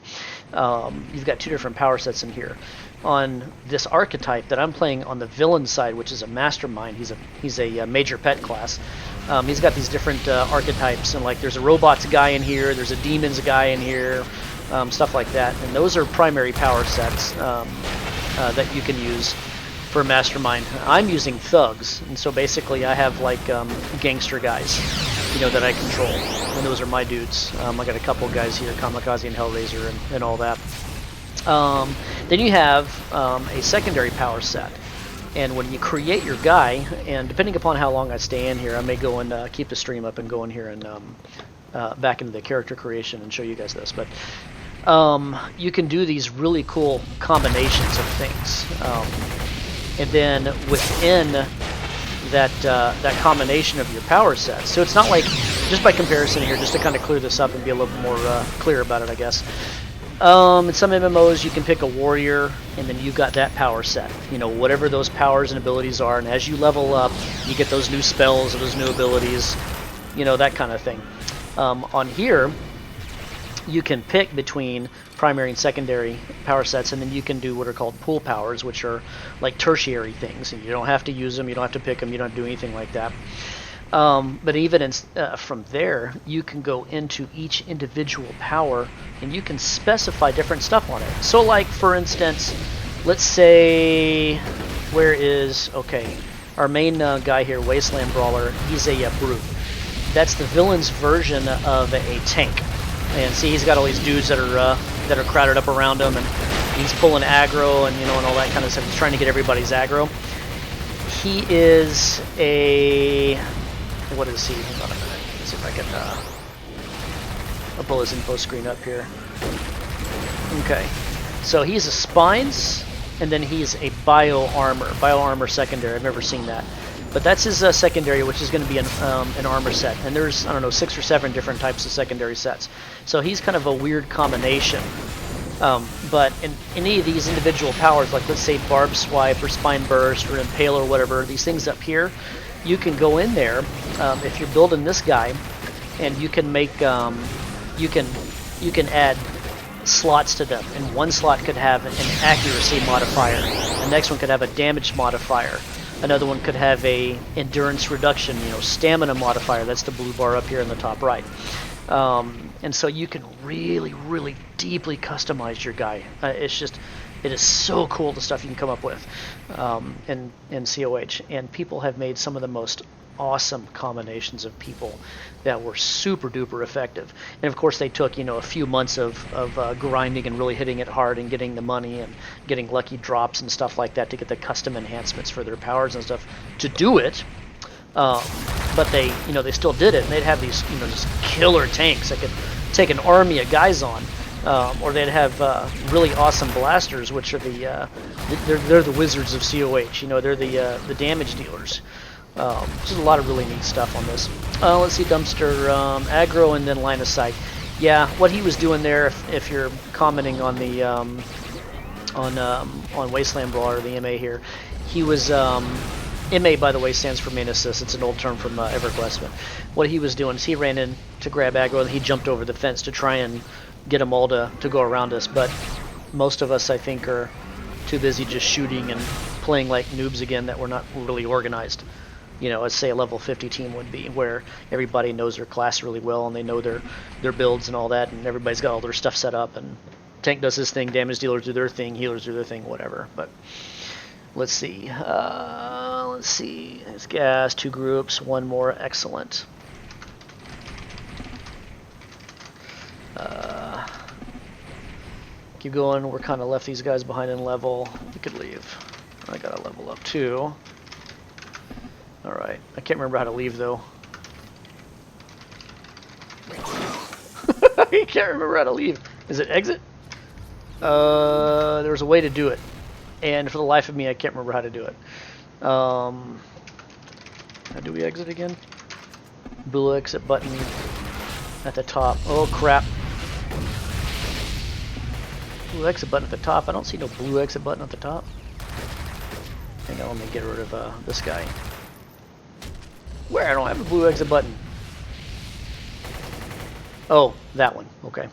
you've got 2 different power sets in here. On this archetype that I'm playing on the villain side, which is a mastermind, he's a major pet class. He's got these different archetypes, and like there's a robots guy in here, there's a demons guy in here, stuff like that. And those are primary power sets that you can use for mastermind. I'm using thugs, and so basically I have like gangster guys, you know, that I control, and those are my dudes. I got a couple guys here, Kamikaze and Hellraiser and all that. Then you have a secondary power set, And when you create your guy, and depending upon how long I stay in here, I may go and keep the stream up and go in here and back into the character creation and show you guys this. But you can do these really cool combinations of things. And then within that combination of your power sets, so it's not like, just by comparison here, just to kind of clear this up and be a little bit more clear about it, I guess. In some MMOs, you can pick a warrior, and then you've got that power set. You know, whatever those powers and abilities are, and as you level up, you get those new spells or those new abilities, you know, that kind of thing. On here, you can pick between primary and secondary power sets, and then you can do what are called pool powers, which are like tertiary things, and you don't have to use them, you don't have to pick them, you don't have to do anything like that. But even from there, you can go into each individual power and you can specify different stuff on it. So like, for instance, let's say, where is, okay, our main guy here, Wasteland Brawler, he's a brute. That's the villain's version of a tank. And see, he's got all these dudes that are crowded up around him, and he's pulling aggro and, you know, and all that kind of stuff. He's trying to get everybody's aggro. He is a... what is he? Hold on a minute. Let's see if I can I'll pull his info screen up here. Okay. So he's a spines, and then he's a bio armor secondary. I've never seen that. But that's his secondary, which is going to be an armor set. And there's, I don't know, 6 or 7 different types of secondary sets. So he's kind of a weird combination. But in any of these individual powers, like let's say Barb Swipe or Spine Burst or Impale or whatever, these things up here, you can go in there if you're building this guy, and you can make you can add slots to them. And one slot could have an accuracy modifier. The next one could have a damage modifier. Another one could have a endurance reduction, you know, stamina modifier. That's the blue bar up here in the top right. And so you can really, really deeply customize your guy. It is so cool, the stuff you can come up with in COH. And people have made some of the most awesome combinations of people that were super duper effective. And of course they took, you know, a few months of grinding and really hitting it hard and getting the money and getting lucky drops and stuff like that to get the custom enhancements for their powers and stuff to do it. But they, you know, they still did it, and they'd have these, you know, just killer tanks that could take an army of guys on. Or they'd have really awesome blasters, which are they're the wizards of COH. You know, they're the damage dealers. Just a lot of really neat stuff on this. Let's see, dumpster, aggro, and then line of sight. Yeah, what he was doing there, if you're commenting on the on Wasteland Brawler, the MA here, he was MA, by the way, stands for main assist. It's an old term from EverQuest. But what he was doing is he ran in to grab aggro, and he jumped over the fence to try and get them all to go around us. But most of us, I think, are too busy just shooting and playing like noobs again, that we're not really organized. You know, let's say a level 50 team would be, where everybody knows their class really well and they know their builds and all that, and everybody's got all their stuff set up, and tank does his thing, damage dealers do their thing, healers do their thing, whatever. But let's see. It's gas, 2 groups, 1 more, excellent. Keep going. We're kind of left these guys behind in level. We could leave. I gotta level up too. Alright, I can't remember how to leave though. I can't remember how to leave. Is it exit? There was a way to do it, and for the life of me I can't remember how to do it. How do we exit again? Blue exit button at the top. Oh crap. Blue exit button at the top. I don't see no blue exit button at the top. Hang on, let me get rid of this guy. Where? I don't have a blue exit button. Oh, that one. Okay.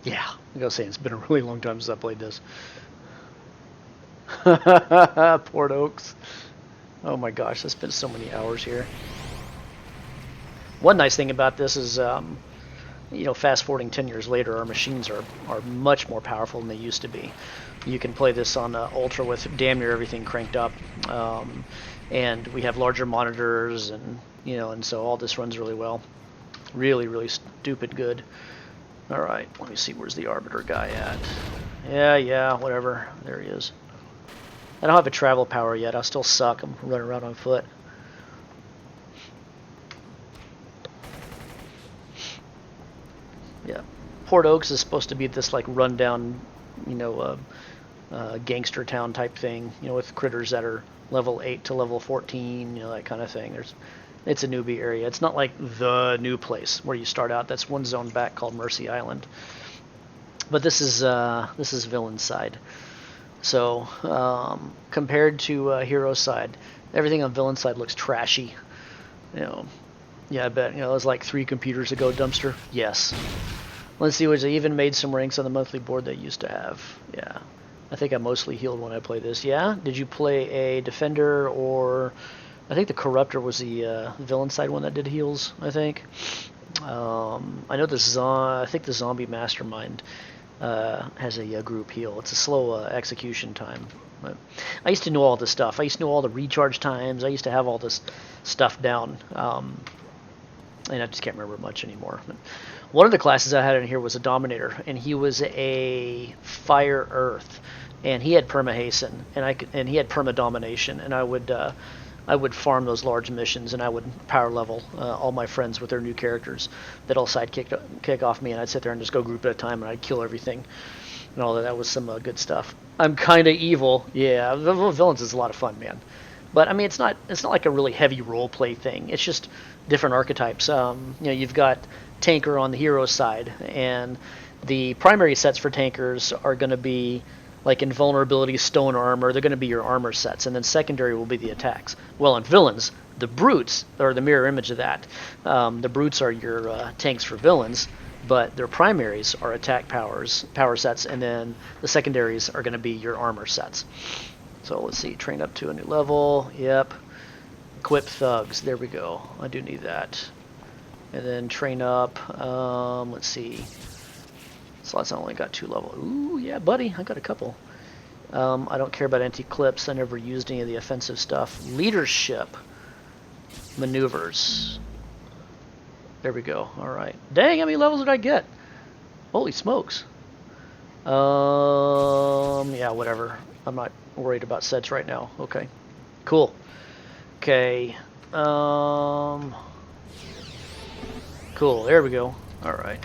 Yeah, I gotta say, it's been a really long time since I played this. Port Oaks. Oh my gosh, I spent so many hours here. One nice thing about this is, you know, fast forwarding 10 years later, our machines are much more powerful than they used to be. You can play this on Ultra with damn near everything cranked up. And we have larger monitors, and you know, and so all this runs really well. Really, really stupid good. All right, let me see, where's the Arbiter guy at? Yeah, whatever. There he is. I don't have a travel power yet. I'll still suck. I'm running around on foot. Yeah. Port Oaks is supposed to be this like rundown, gangster town type thing, with critters that are level 8 to level 14, that kind of thing. It's a newbie area. It's not like the new place where you start out. That's one zone back called Mercy Island. But this is Villain Side. So compared to Hero Side, everything on Villain Side looks trashy. Yeah, I bet. It was like 3 computers ago, Dumpster. Yes. Let's see, they even made some ranks on the monthly board they used to have. Yeah. I think I mostly healed when I play this. Yeah? Did you play a Defender or... I think the Corruptor was the Villain Side one that did heals, I think. I know I think the Zombie Mastermind has a group heal. It's a slow execution time. But I used to know all this stuff. I used to know all the recharge times. I used to have all this stuff down. And I just can't remember much anymore. But one of the classes I had in here was a Dominator, and he was a Fire Earth, and he had Perma Hasten, and he had Perma Domination, and I would farm those large missions, and I would power level all my friends with their new characters that all kick off me, and I'd sit there and just go group at a time, and I'd kill everything, and all that. That was some good stuff. I'm kind of evil, yeah. Villains is a lot of fun, man. But I mean, it's not like a really heavy role play thing. It's just different archetypes. You've got tanker on the hero side, and the primary sets for tankers are going to be like invulnerability, stone armor. They're going to be your armor sets, and then secondary will be the attacks. Well, in villains, the brutes are the mirror image of that. The brutes are your tanks for villains, but their primaries are attack power sets, and then the secondaries are going to be your armor sets. So let's see, train up to a new level. Yep. Equip thugs. There we go. I do need that. And then train up. Let's see. Slots I only got 2 level. Ooh, yeah, buddy. I got a couple. I don't care about anti-clips. I never used any of the offensive stuff. Leadership. Maneuvers. There we go. All right. Dang, how many levels did I get? Holy smokes. Yeah, whatever. I'm not worried about sets right now. Okay. Cool. Okay. Cool. There we go. All right.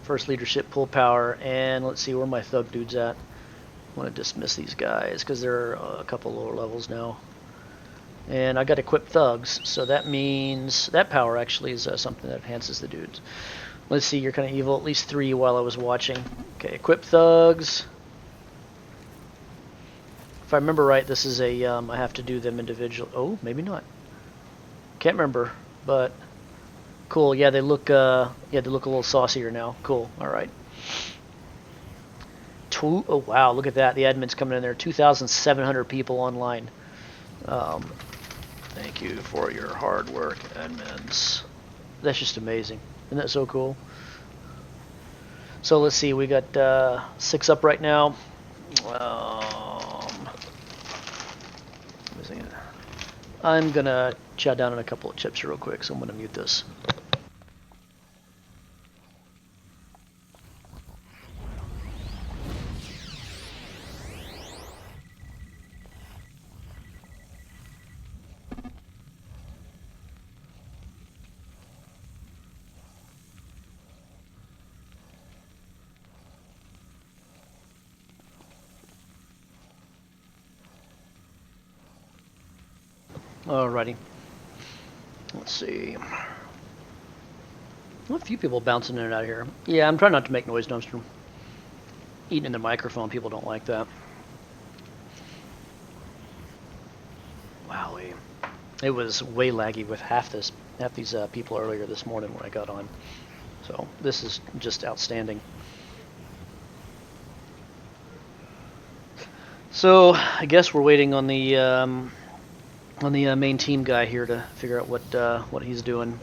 First leadership, pull power, and let's see where my thug dude's at. I want to dismiss these guys because they're a couple lower levels now. And I got equipped thugs, so that means that power actually is something that enhances the dudes. Let's see, you're kind of evil. At least 3 while I was watching. Okay, equip thugs. If I remember right, this is a I have to do them individually. Oh, maybe not. Can't remember, but cool. Yeah, they look a little saucier now. Cool. All right. Oh wow, look at that. The admin's coming in there. 2,700 people online. Thank you for your hard work, admins. That's just amazing. Isn't that so cool? So let's see, we got 6 up right now. I'm gonna chow down on a couple of chips real quick, so I'm gonna mute this. Alrighty. Let's see. Well, a few people bouncing in and out of here. Yeah, I'm trying not to make noise, Dumpster. Eating in the microphone, people don't like that. Wow, it was way laggy with half these people earlier this morning when I got on. So this is just outstanding. So I guess we're waiting on the main team guy here to figure out what he's doing.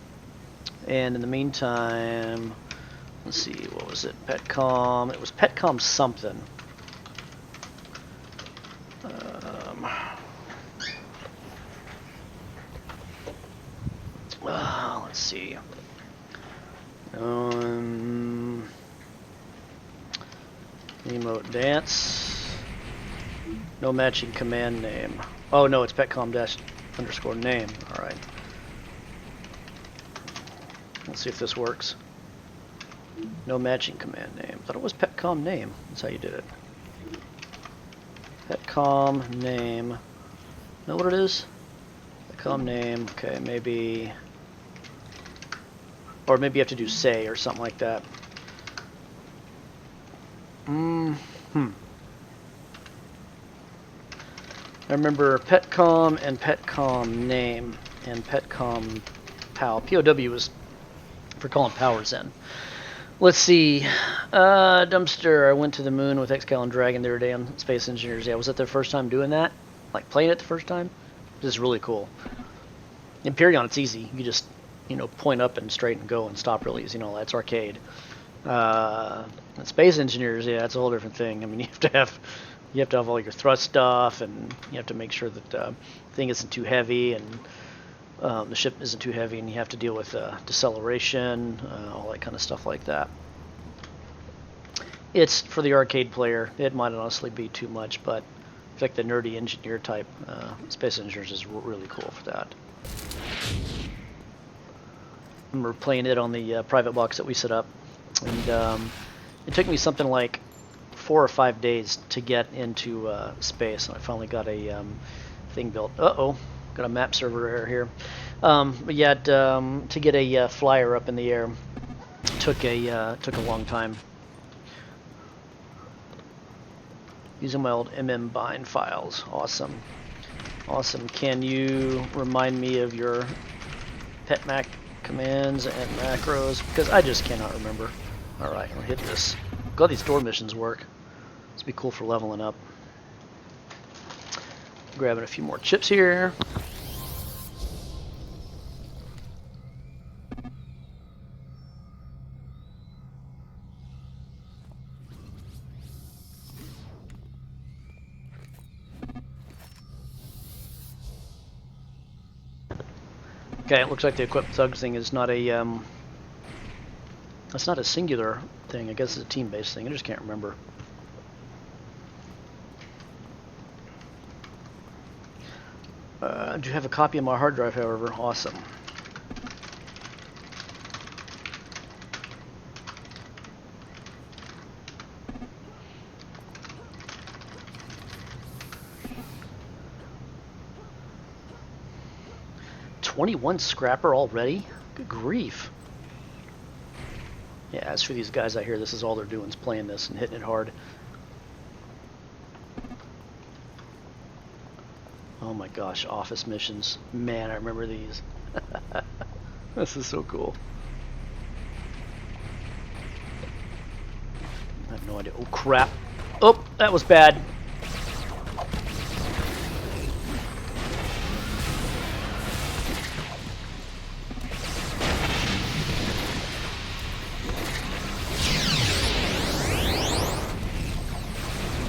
And in the meantime, let's see, what was it? Petcom. It was Petcom something. Let's see. Emote dance. No matching command name. Oh no, it's petcom-_name. Alright. Let's see if this works. No matching command name. I thought it was petcom name. That's how you did it. Petcom name. Know what it is? Petcom name. Okay, maybe. Or maybe you have to do say or something like that. I remember petcom and petcom name and petcom POW. POW was for calling powers in. Let's see. Dumpster. I went to the moon with Excal and Dragon the other day on Space Engineers. Yeah, was that their first time doing that? Like playing it the first time? This is really cool. In Perion, it's easy. You just, point up and straight and go and stop really easy. That's arcade. Space Engineers, yeah, it's a whole different thing. I mean, you have to have all your thrust stuff, and you have to make sure that the thing isn't too heavy, and the ship isn't too heavy, and you have to deal with deceleration, all that kind of stuff like that. It's for the arcade player. It might honestly be too much, but it's like the nerdy engineer type. Space Engineers is really cool for that. I remember playing it on the private box that we set up, and it took me something like 4 or 5 days to get into space, and I finally got a thing built. Uh-oh, got a map server error here. But yeah, to get a flyer up in the air took a long time. Using my old bind files. Awesome. Awesome. Can you remind me of your petmac commands and macros? Because I just cannot remember. Alright, I'll hit this. God, these door missions work. This would be cool for leveling up. Grabbing a few more chips here. Okay, it looks like the equip thugs thing is not a that's not a singular thing. I guess it's a team-based thing. I just can't remember. Do you have a copy of my hard drive, however? Awesome. $21 scrapper already? Good grief. Yeah, as for these guys out here, this is all they're doing is playing this and hitting it hard. Oh my gosh, office missions. Man, I remember these. This is so cool. I have no idea. Oh crap. Oh, that was bad.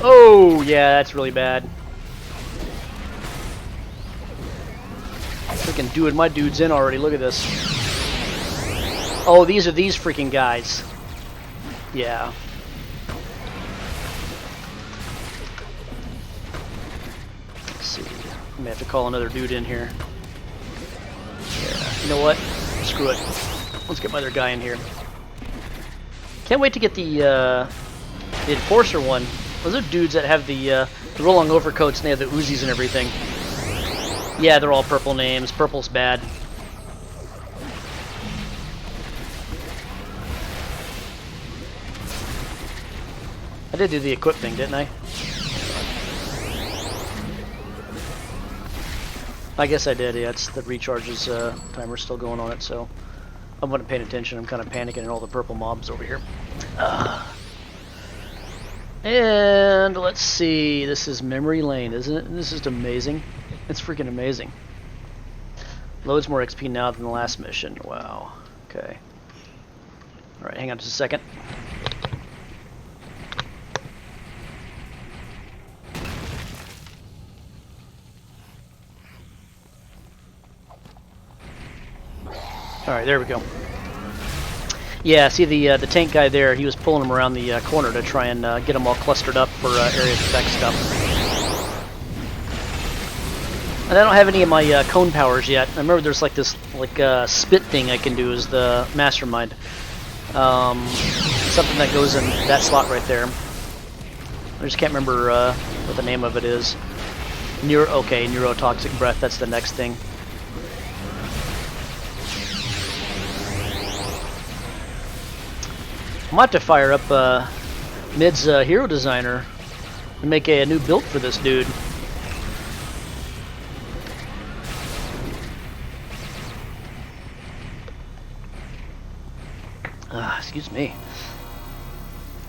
Oh, yeah, that's really bad. Freaking doing my dudes in already. Look at this. Oh, these are these freaking guys. Yeah. Let's see. I may have to call another dude in here. Yeah. You know what? Screw it. Let's get my other guy in here. Can't wait to get the Enforcer one. Those are dudes that have the roll-on overcoats and they have the Uzis and everything. Yeah, they're all purple names. Purple's bad. I did do the equip thing, didn't I? I guess I did, yeah. It's the recharges timer's still going on it, so I wasn't paying attention. I'm kind of panicking at all the purple mobs over here. And let's see, this is memory lane, isn't it? This is amazing. It's freaking amazing. Loads more XP now than the last mission. Wow. Okay. Alright, hang on just a second. Alright, there we go. Yeah, see the tank guy there, he was pulling them around the corner to try and get them all clustered up for area effect stuff. And I don't have any of my cone powers yet. I remember there's like this spit thing I can do as the mastermind. Something that goes in that slot right there. I just can't remember what the name of it is. Neurotoxic breath, that's the next thing. I might have to fire up Mid's hero designer and make a new build for this dude. Excuse me.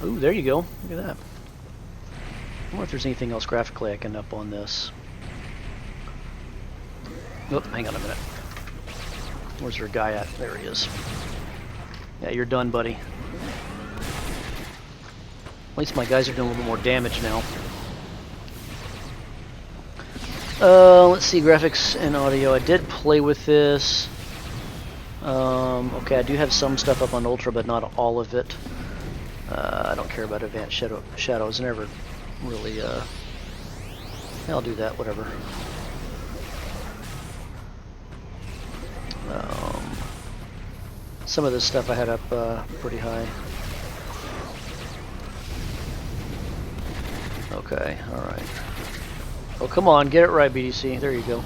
Ooh, there you go. Look at that. I wonder if there's anything else graphically I can up on this. Oh, hang on a minute. Where's your guy at? There he is. Yeah, you're done, buddy. At least my guys are doing a little bit more damage now. Let's see, graphics and audio. I did play with this. Okay, I do have some stuff up on Ultra, but not all of it. I don't care about advanced shadows. Never really. I'll do that. Whatever. Some of this stuff I had up pretty high. Okay, alright. Oh, come on, get it right, BDC. There you go.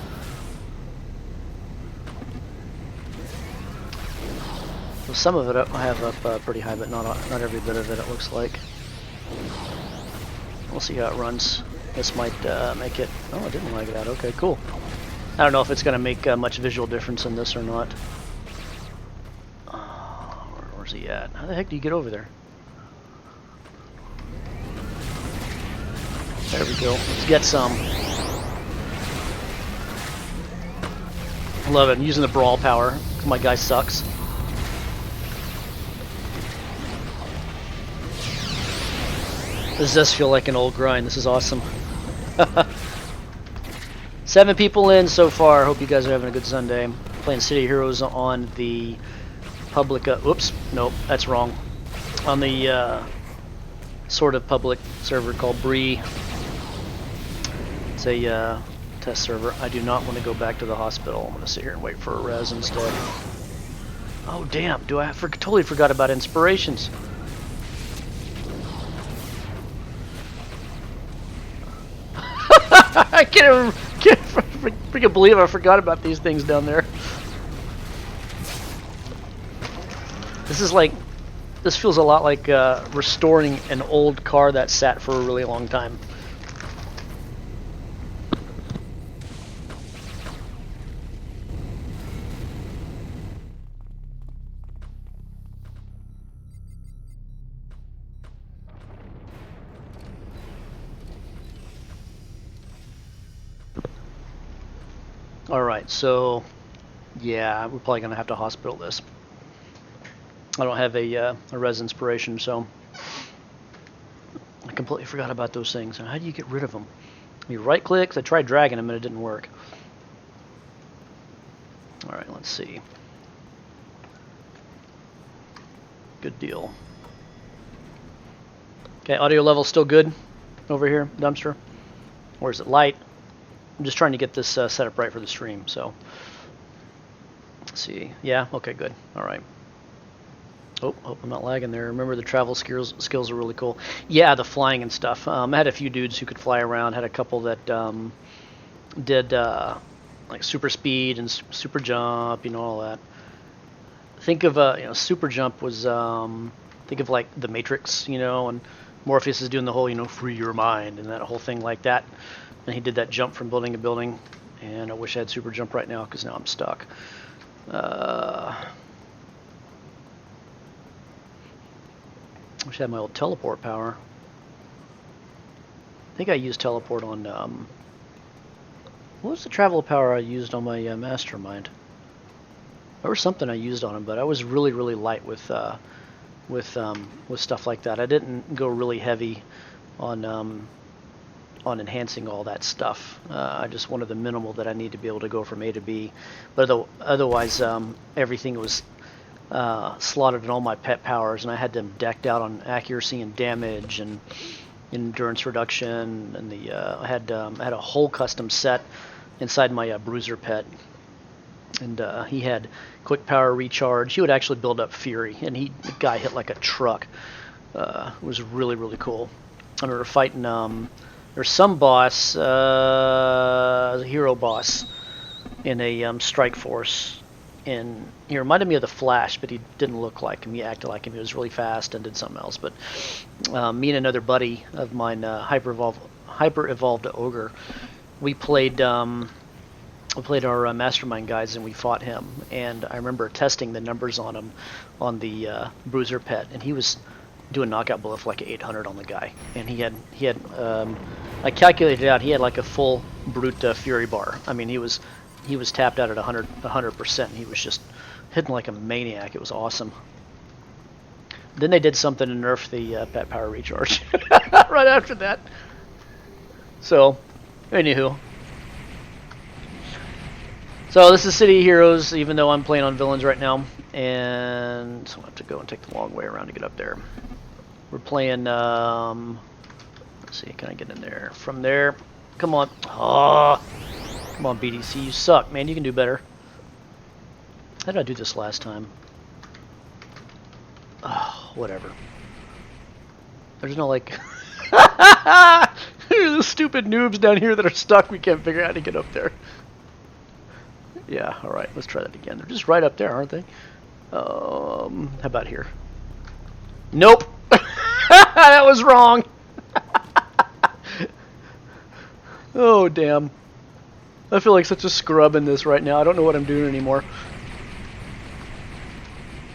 So some of it I have up pretty high, but not every bit of it, it looks like. We'll see how it runs. This might make it... Oh, I didn't like that. Okay, cool. I don't know if it's going to make much visual difference in this or not. Where's he at? How the heck do you get over there? There we go. Let's get some. Love it. I'm using the brawl power because my guy sucks. This does feel like an old grind. This is awesome. 7 people in so far. Hope you guys are having a good Sunday. I'm playing City Heroes on the public... Whoops. Nope. That's wrong. On the sort of public server called Bree. It's a test server. I do not want to go back to the hospital. I'm going to sit here and wait for a res instead. Oh, damn. Totally forgot about inspirations. I can't freaking believe I forgot about these things down there. This feels a lot like restoring an old car that sat for a really long time. Alright, so yeah, we're probably going to have to hospital this. I don't have a res inspiration, so I completely forgot about those things. How do you get rid of them? You right click, I tried dragging them and it didn't work. Alright, let's see. Good deal. Okay, audio level still good over here, dumpster? Or is it light? I'm just trying to get this set up right for the stream, so. Let's see. Yeah, okay, good. Alright. Oh, hope I'm not lagging there. Remember the travel skills are really cool. Yeah, the flying and stuff. I had a few dudes who could fly around. Had a couple that did like super speed and super jump, you know, all that. Think of super jump was think of like the Matrix, you know, and Morpheus is doing the whole, you know, free your mind and that whole thing like that. And he did that jump from building to building, and I wish I had super jump right now because now I'm stuck. Wish I had my old teleport power. I think I used teleport on what was the travel power I used on my mastermind? There was something I used on him, but I was really light with stuff like that. I didn't go really heavy on enhancing all that stuff. I just wanted the minimal that I need to be able to go from A to B. But otherwise, everything was slotted in all my pet powers, and I had them decked out on accuracy and damage and endurance reduction, and I had a whole custom set inside my bruiser pet, and he had quick power recharge. He would actually build up fury, and the guy hit like a truck. It was really, really cool. I remember fighting there's some boss, a hero boss in a strike force, and he reminded me of the Flash, but he didn't look like him. He acted like him. He was really fast and did something else. But me and another buddy of mine, hyper evolved ogre, we played our mastermind guys, and we fought him. And I remember testing the numbers on him on the bruiser pet, and he was doing knockout bullet for like 800 on the guy, and he had I calculated it out, he had like a full brute fury bar. I mean, he was tapped out at 100%. He was just hitting like a maniac. It was awesome. Then they did something to nerf the pet power recharge right after that. So, anywho. So this is City of Heroes, even though I'm playing on villains right now, and so I have to go and take the long way around to get up there. We're playing, let's see, can I get in there? From there, come on. Oh, come on, BDC, you suck, man, you can do better. How did I do this last time? Oh, whatever. There's no, like... There's stupid noobs down here that are stuck, we can't figure out how to get up there. Yeah, alright, let's try that again. They're just right up there, aren't they? How about here? Nope! That was wrong! Oh, damn. I feel like such a scrub in this right now. I don't know what I'm doing anymore.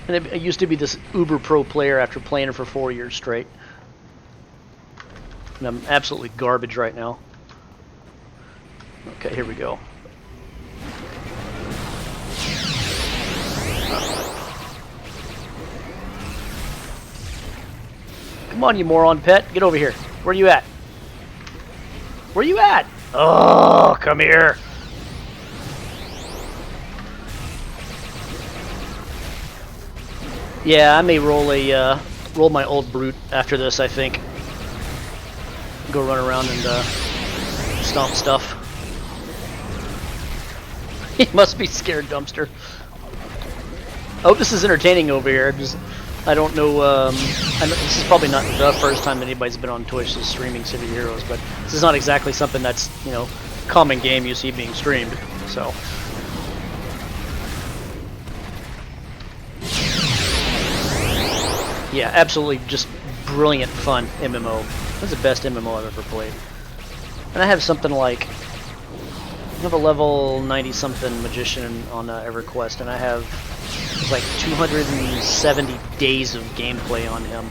And I used to be this uber pro player after playing it for 4 years straight. And I'm absolutely garbage right now. Okay, here we go. Come on, you moron pet. Get over here. Where are you at? Where are you at? Oh, come here. Yeah, I may roll my old brute after this, I think. Go run around and stomp stuff. He must be scared, dumpster. Oh, this is entertaining over here. I don't know, I know this is probably not the first time anybody's been on Twitch streaming City of Heroes, but this is not exactly something that's, you know, common game you see being streamed, so. Yeah, absolutely just brilliant fun MMO. That's the best MMO I've ever played. And I have something like, I have a level 90-something magician on EverQuest, and I have it's like 270 days of gameplay on him,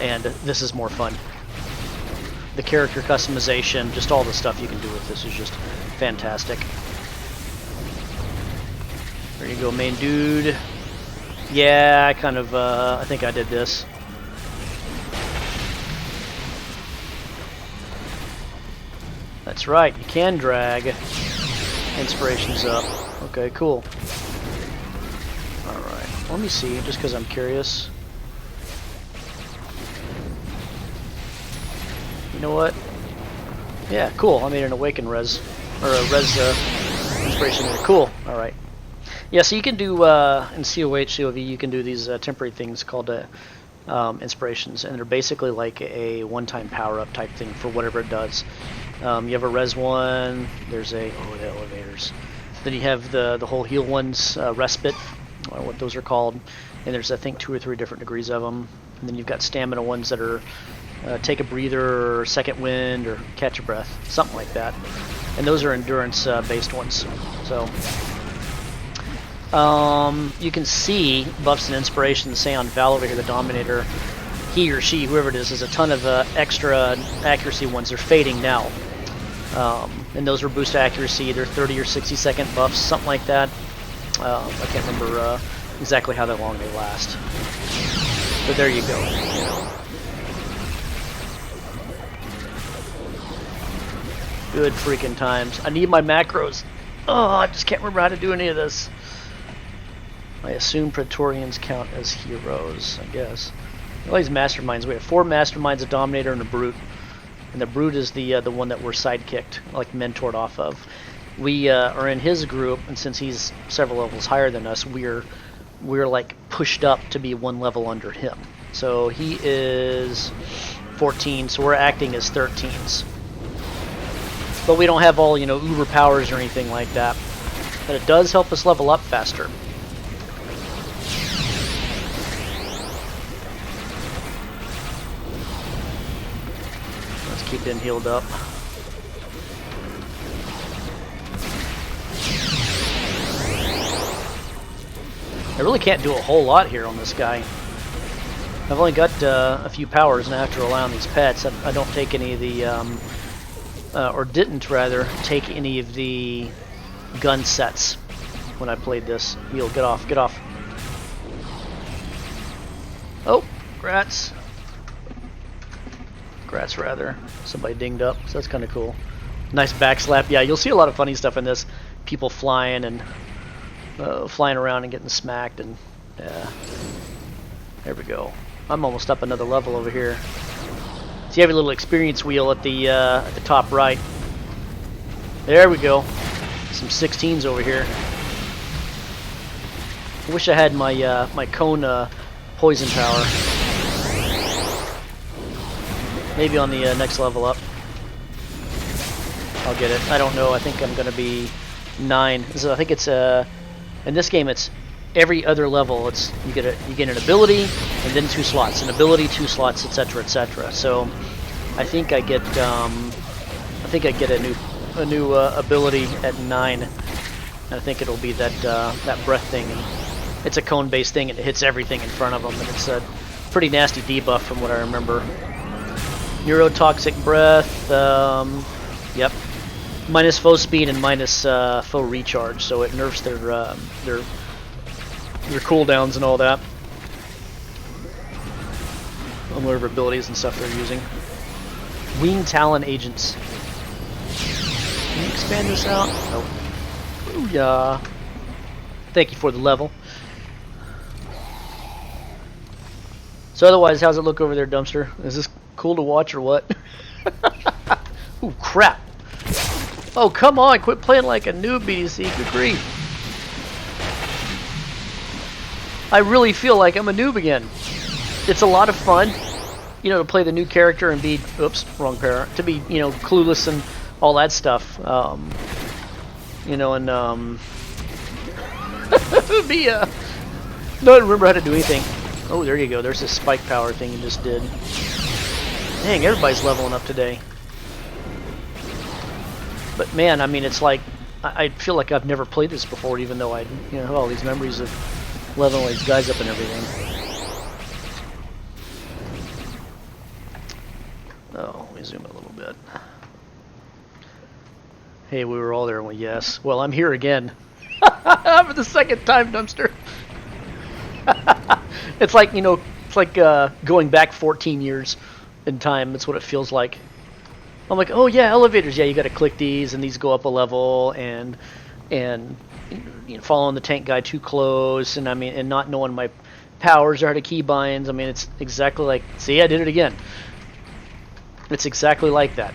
and this is more fun. The character customization, just all the stuff you can do with this is just fantastic. There you go, main dude. Yeah, I kind of, I think I did this. That's right, you can drag inspirations up. Okay, cool. Alright, let me see, just because I'm curious. You know what? Yeah, cool, I made an awaken res, or a res inspiration there. Cool, alright. Yeah, so you can do, in COH, COV, you can do these temporary things called inspirations, and they're basically like a one-time power-up type thing for whatever it does. You have a res one, there's the elevators. Then you have the whole heal ones, respite, or what those are called, and there's I think 2 or 3 different degrees of them. And then you've got stamina ones that are take a breather, or second wind, or catch a breath, something like that. And those are endurance based ones. So you can see buffs and inspirations, say on Val over here, the Dominator, he or she, whoever it is, has a ton of extra accuracy ones. They're fading now. And those are boost accuracy, either 30 or 60 second buffs, something like that. I can't remember exactly how long they last. But there you go. You know. Good freaking times. I need my macros. Oh, I just can't remember how to do any of this. I assume Praetorians count as heroes, I guess. All these masterminds. We have 4 masterminds, a dominator, and a brute. And the brute is the one that we're sidekicked, like mentored off of. We are in his group, and since he's several levels higher than us, we're like pushed up to be 1 level under him. So he is 14, so we're acting as 13s. But we don't have all, you know, uber powers or anything like that. But it does help us level up faster. Let's keep him healed up. I really can't do a whole lot here on this guy. I've only got a few powers, and I have to rely on these pets. I don't take any of the, or didn't rather, take any of the gun sets when I played this. Heal, get off, get off. Oh, grats. Grats, rather. Somebody dinged up, so that's kind of cool. Nice backslap. Yeah, you'll see a lot of funny stuff in this. People flying and flying around and getting smacked, and yeah. There we go. I'm almost up another level over here. So you have a little experience wheel at the top right. There we go. Some 16s over here. I wish I had my my cone poison power. Maybe on the next level up. I'll get it. I don't know. I think I'm gonna be 9. So I think it's in this game it's every other level. It's you get an ability and then 2 slots, an ability, 2 slots, etc., etc. So I think I get a new ability at 9. And I think it'll be that that breath thing. And it's a cone-based thing, and it hits everything in front of them, and it's a pretty nasty debuff from what I remember. Neurotoxic breath. Yep. Minus foe speed and minus foe recharge, so it nerfs their cooldowns and all that on whatever abilities and stuff they're using. Wing Talon Agents. Can you expand this out? Nope. Booyah. Thank you for the level. So otherwise, how's it look over there, Dumpster? Is this cool to watch or what? Ooh, crap. Oh, come on, quit playing like a noob, BDC. Good grief. I really feel like I'm a noob again. It's a lot of fun, you know, to play the new character and be, oops, wrong pair, to be, you know, clueless and all that stuff. You know, and, be, don't remember how to do anything. Oh, there you go. There's this spike power thing you just did. Dang, everybody's leveling up today. But man, I mean, it's like, I feel like I've never played this before, even though I, you know, have all these memories of leveling all these guys up and everything. Oh, let me zoom a little bit. Hey, we were all there, well, yes. Well, I'm here again. For the 2nd time, Dumpster. It's like, you know, it's like going back 14 years in time. That's what it feels like. I'm like, oh yeah, elevators. Yeah, you got to click these, and these go up a level, and you know, following the tank guy too close, and I mean, and not knowing my powers or how to keybinds. I mean, it's exactly like. See, I did it again. It's exactly like that.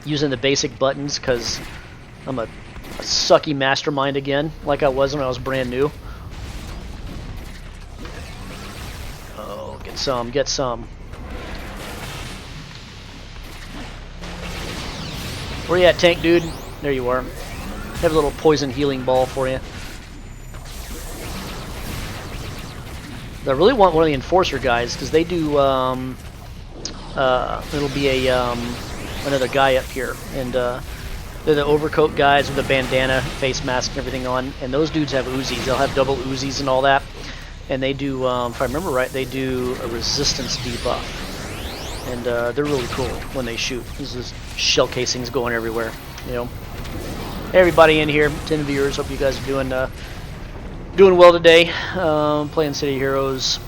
Using the basic buttons because I'm a sucky mastermind again, like I was when I was brand new. Oh, get some, get some. Where you at, tank dude? There you are. I have a little poison healing ball for you. I really want one of the enforcer guys because they do. It'll be a another guy up here, and they're the overcoat guys with the bandana, face mask, and everything on. And those dudes have Uzis. They'll have double Uzis and all that. And they do, if I remember right, they do a resistance debuff. And they're really cool when they shoot. This is shell casings going everywhere, you know. Hey everybody in here, 10 viewers. Hope you guys are doing well today. Playing City Heroes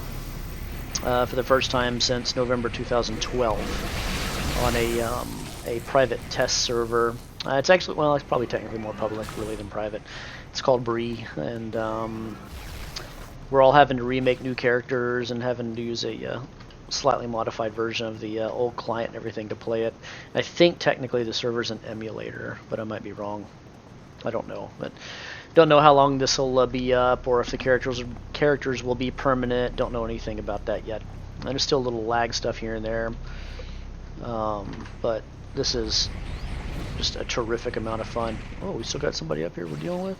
for the first time since November 2012 on a private test server. It's actually, well, it's probably technically more public really than private. It's called Bree, and we're all having to remake new characters and having to use a slightly modified version of the old client and everything to play it. I think technically the server's an emulator, but I might be wrong. I don't know, but don't know how long this will be up, or if the characters will be permanent. Don't know anything about that yet. And there's still a little lag stuff here and there, but this is just a terrific amount of fun. Oh, we still got somebody up here we're dealing with.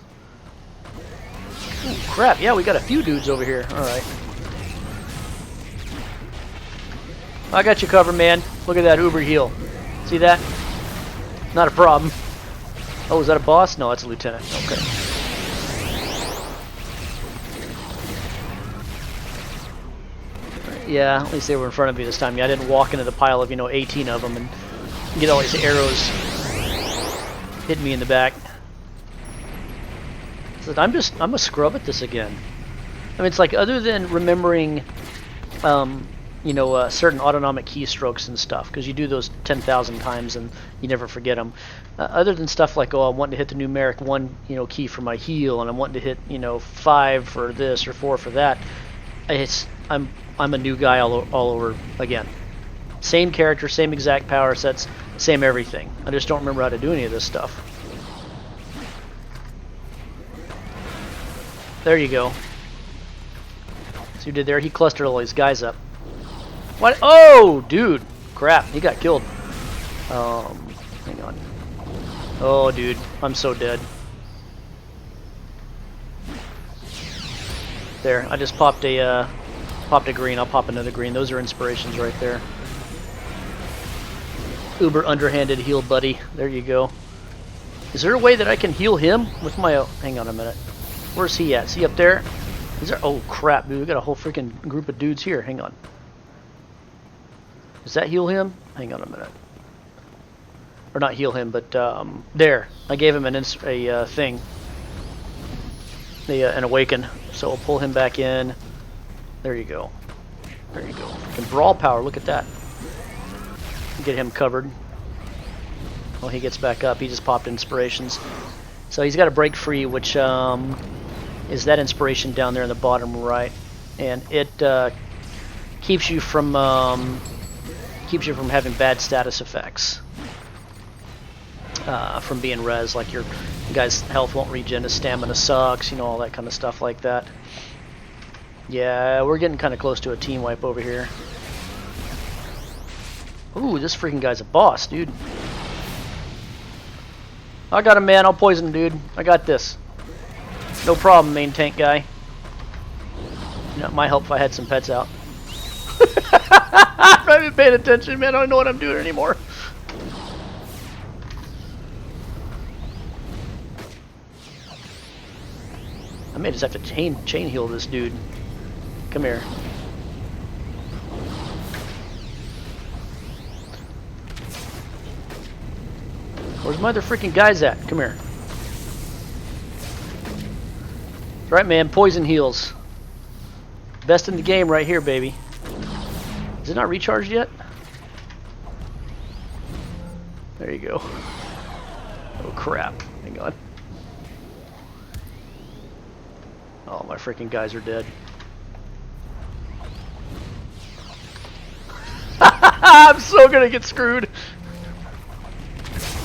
Ooh, crap! Yeah, we got a few dudes over here. All right, I got you covered, man. Look at that Uber heal. See that? Not a problem. Oh, is that a boss? No, that's a lieutenant. Okay. Yeah, at least they were in front of me this time. Yeah, I didn't walk into the pile of, 18 of them and get all these arrows hitting me in the back. So I'm a scrub at this again. I mean, it's like, other than remembering, certain autonomic keystrokes and stuff, because you do those 10,000 times and you never forget them. Other than stuff like, oh, I'm wanting to hit the numeric 1, key for my heal, and I'm wanting to hit, 5 for this or 4 for that. I'm a new guy all over again. Same character, same exact power sets, same everything. I just don't remember how to do any of this stuff. There you go. So you did there. He clustered all these guys up. What? Oh, dude! Crap! He got killed. Hang on. Oh, dude, I'm so dead. There, I just popped a green. I'll pop another green. Those are inspirations right there. Uber underhanded heal, buddy. There you go. Is there a way that I can heal him with my? Hang on a minute. Where's he at? Is he up there? Is there? Oh crap, dude! We got a whole freaking group of dudes here. Hang on. Does that heal him? Hang on a minute. Or not heal him, but there. I gave him a thing. An awaken. So we'll pull him back in. There you go. There you go. Freaking brawl power. Look at that. Get him covered. Well, he gets back up. He just popped inspirations. So he's got to break free, which is that inspiration down there in the bottom right, and it keeps you from having bad status effects. From being res, like your guy's health won't regen, his stamina sucks, all that kind of stuff like that. Yeah, we're getting kind of close to a team wipe over here. Ooh, this freaking guy's a boss, dude. I got him, man. I'll poison him, dude. I got this. No problem, main tank guy. It might help if I had some pets out. I'm not even paying attention, man. I don't know what I'm doing anymore. I may just have to chain heal this dude. Come here. Where's my other freaking guys at? Come here. That's right, man. Poison heals. Best in the game right here, baby. Is it not recharged yet? There you go. Oh, crap. Hang on. Oh, my freaking guys are dead. I'm so gonna get screwed.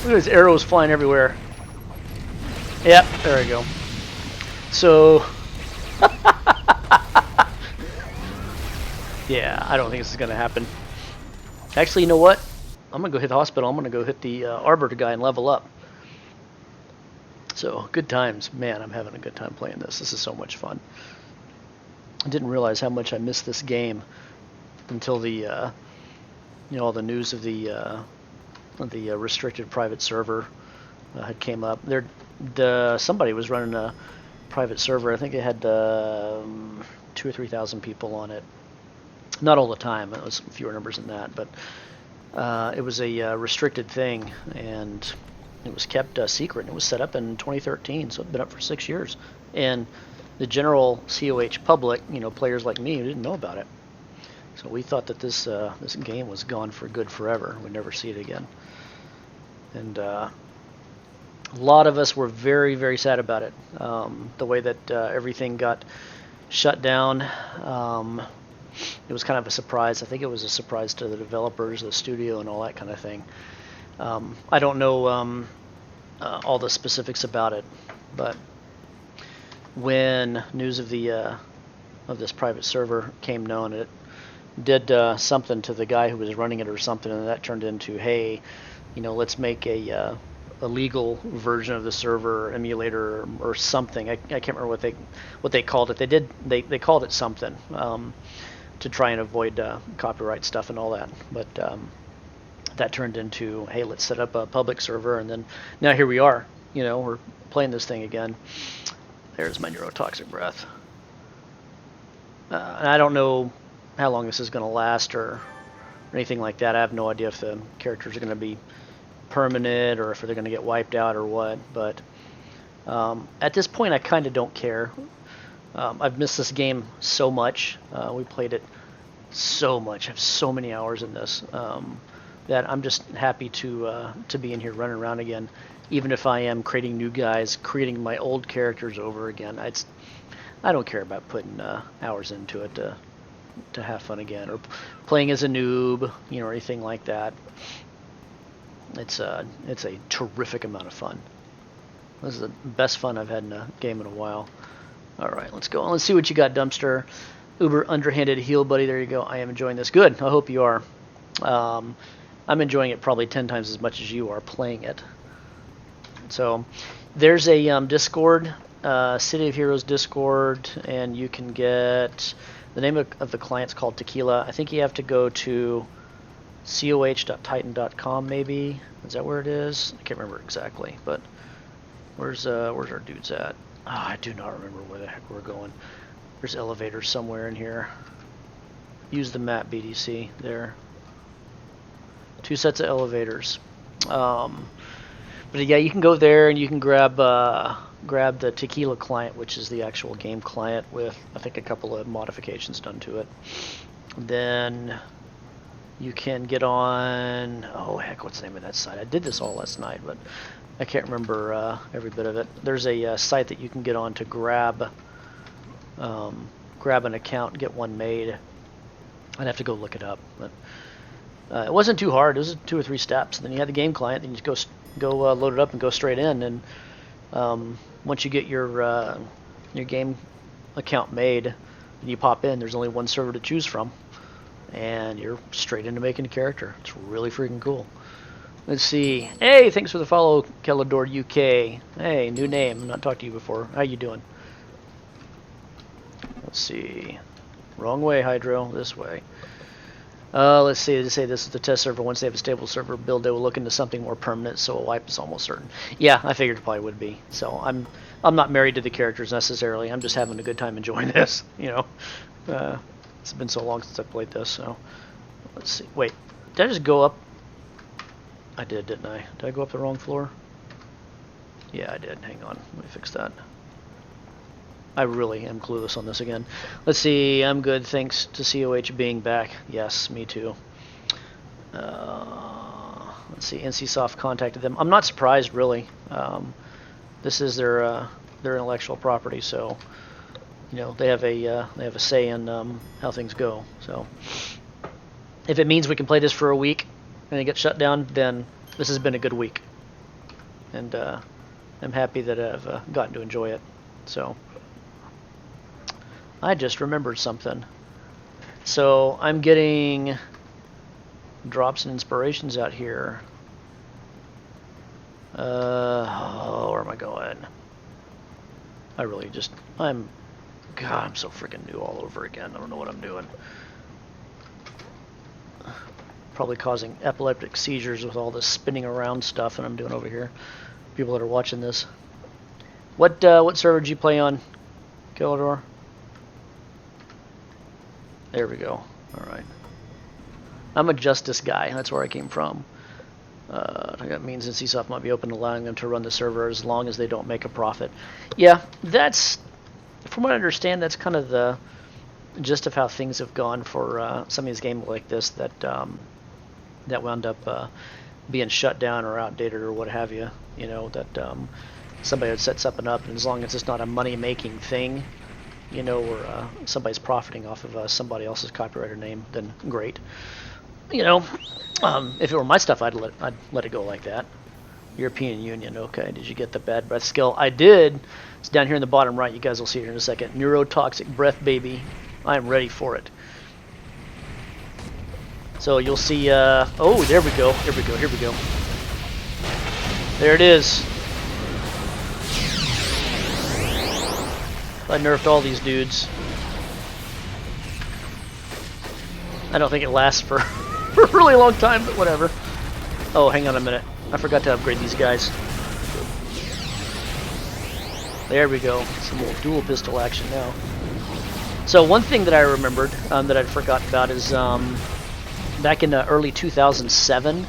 Look at these arrows flying everywhere. Yep, there we go. So, yeah, I don't think this is gonna happen. Actually, you know what? I'm gonna go hit the hospital. I'm gonna go hit the arbiter guy and level up. So, good times. Man, I'm having a good time playing this. This is so much fun. I didn't realize how much I missed this game until the, all the news of the restricted private server had came up. Somebody was running a private server. I think it had 2,000 or 3,000 people on it. Not all the time. It was fewer numbers than that, but it was a restricted thing, and it was kept secret. It was set up in 2013, so it's been up for 6 years. And the general COH public, players like me, didn't know about it. So we thought that this game was gone for good forever. We'd never see it again. And A lot of us were very, very sad about it. The way that everything got shut down. It was kind of a surprise. I think it was a surprise to the developers, the studio, and all that kind of thing. I don't know all the specifics about it, but when news of this private server came known, it did something to the guy who was running it or something, and that turned into, hey, let's make a legal version of the server emulator or something. I can't remember what they called it. They called it something to try and avoid copyright stuff and all that. But that turned into, hey, let's set up a public server, and then now here we are. We're playing this thing again. There's my neurotoxic breath. And I don't know how long this is going to last or anything like that. I have no idea if the characters are going to be permanent or if they're going to get wiped out or what. But at this point, I kind of don't care. I've missed this game so much. We played it so much. I have so many hours in this that I'm just happy to be in here running around again. Even if I am creating new guys, creating my old characters over again. I don't care about putting hours into it to have fun again, or playing as a noob, or anything like that. It's a terrific amount of fun. This is the best fun I've had in a game in a while. All right, let's go. Let's see what you got, Dumpster. Uber underhanded heel, buddy. There you go. I am enjoying this. Good. I hope you are. I'm enjoying it probably 10 times as much as you are playing it. So there's a Discord, City of Heroes Discord, and you can get the name of the client's called Tequila. I think you have to go to coh.titan.com maybe. Is that where it is? I can't remember exactly, but where's our dudes at? Oh, I do not remember where the heck we're going. There's elevators somewhere in here. Use the map, BDC. There. 2 sets of elevators. But yeah, you can go there and you can grab the Tequila client, which is the actual game client with, I think, a couple of modifications done to it. Then you can get on, oh heck, what's the name of that site? I did this all last night, but I can't remember every bit of it. There's a site that you can get on to grab an account and get one made. I'd have to go look it up, but it wasn't too hard. It was 2 or 3 steps. And then you had the game client, and you just go load it up and go straight in. And once you get your game account made, and you pop in, there's only one server to choose from, and you're straight into making a character. It's really freaking cool. Let's see. Hey, thanks for the follow, Kellador UK. Hey, new name. I've not talked to you before. How you doing? Let's see. Wrong way, Hydro. This way. Let's see. They say this is the test server. Once they have a stable server build, they will look into something more permanent, so a wipe is almost certain. Yeah, I figured it probably would be. So I'm not married to the characters necessarily. I'm just having a good time enjoying this. It's been so long since I played this. So let's see. Wait, did I just go up? I did, didn't I? Did I go up the wrong floor? Yeah, I did. Hang on. Let me fix that. I really am clueless on this again. Let's see. I'm good. Thanks to COH being back. Yes, me too. Let's see. NCSoft contacted them. I'm not surprised, really. This is their intellectual property, so they have a say in how things go. So if it means we can play this for a week and it gets shut down, then this has been a good week, and I'm happy that I've gotten to enjoy it. So. I just remembered something. So I'm getting drops and inspirations out here. Where am I going? I'm so freaking new all over again. I don't know what I'm doing. Probably causing epileptic seizures with all this spinning around stuff that I'm doing over here. People that are watching this. What server did you play on, Kelador? There we go. Alright. I'm a justice guy. That's where I came from. That means NCSoft might be open to allowing them to run the server as long as they don't make a profit. Yeah, that's, from what I understand, that's kind of the gist of how things have gone for some of these games like this that wound up being shut down or outdated or what have you. You know, that somebody would set something up, and as long as it's not a money-making thing, you know, or somebody's profiting off of somebody else's copyrighted name, then great. You know, if it were my stuff, I'd let it go like that. European Union, okay. Did you get the bad breath skill? I did. It's down here in the bottom right. You guys will see it here in a second. Neurotoxic breath, baby. I am ready for it. So you'll see, oh, there we go. Here we go, here we go. There it is. I nerfed all these dudes. I don't think it lasts for a really long time, but whatever. Oh, hang on a minute. I forgot to upgrade these guys. There we go. Some little dual pistol action now. So one thing that I remembered that I'd forgotten about is back in early 2007,